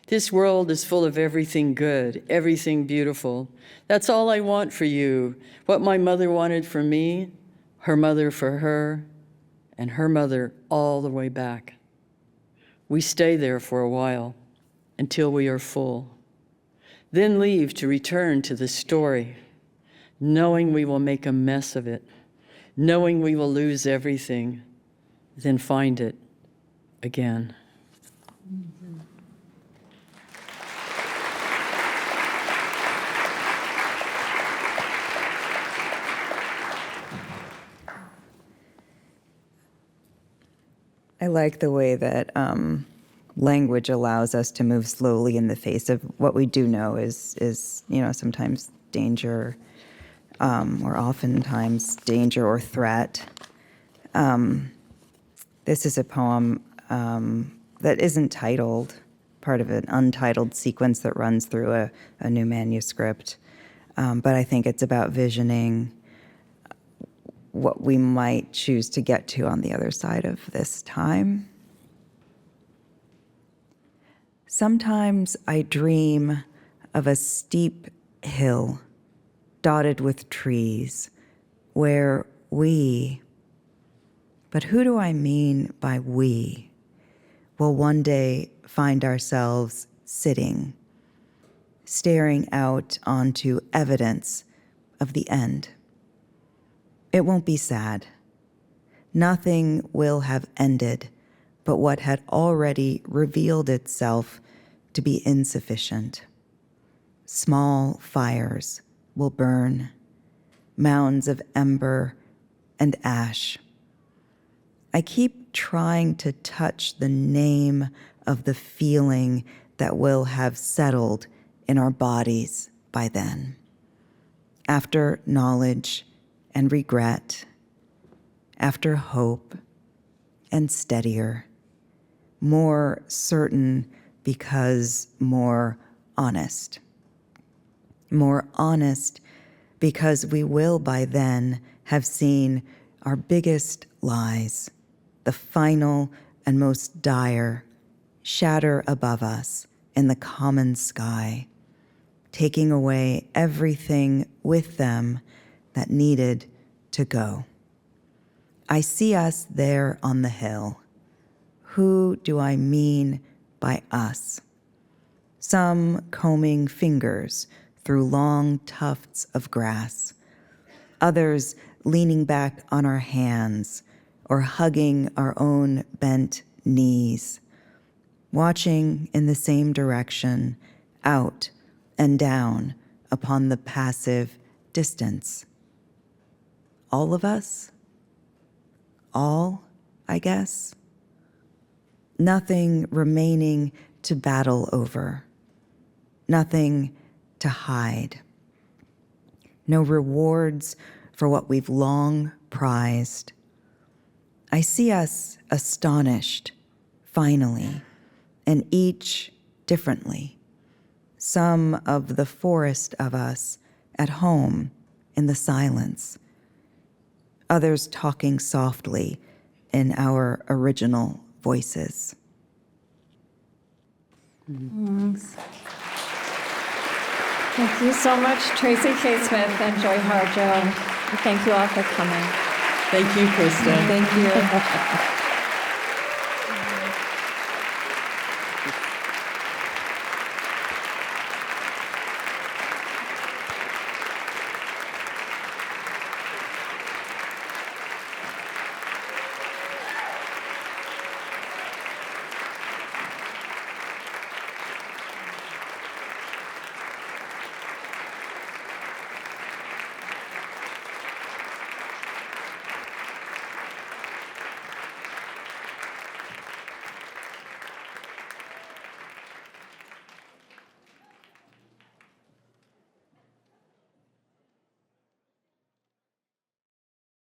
This world is full of everything good, everything beautiful. That's all I want for you. What my mother wanted for me, her mother for her, and her mother all the way back. We stay there for a while until we are full. Then leave to return to the story, knowing we will make a mess of it, knowing we will lose everything, then find it again. I like the way that language allows us to move slowly in the face of what we do know is sometimes danger, or oftentimes danger or threat. This is a poem that isn't titled, part of an untitled sequence that runs through a new manuscript. But I think it's about visioning what we might choose to get to on the other side of this time. Sometimes I dream of a steep hill dotted with trees, where but who do I mean by we, will one day find ourselves sitting, staring out onto evidence of the end. It won't be sad. Nothing will have ended but what had already revealed itself to be insufficient. Small fires will burn, mounds of ember and ash. I keep trying to touch the name of the feeling that will have settled in our bodies by then. After knowledge and regret, after hope and steadier, more certain because more honest. More honest because we will by then have seen our biggest lies, the final and most dire, shatter above us in the common sky, taking away everything with them that needed to go. I see us there on the hill. Who do I mean by us? Some combing fingers through long tufts of grass, others leaning back on our hands or hugging our own bent knees, watching in the same direction, out and down upon the passive distance. All of us? All, I guess? Nothing remaining to battle over. Nothing to hide. No rewards for what we've long prized. I see us astonished, finally, and each differently. Some of the forest of us at home in the silence. Others talking softly in our original voices. Thank you so much, Tracy K. Smith and Joy Harjo. Thank you all for coming. Thank you, Krista. Thank you.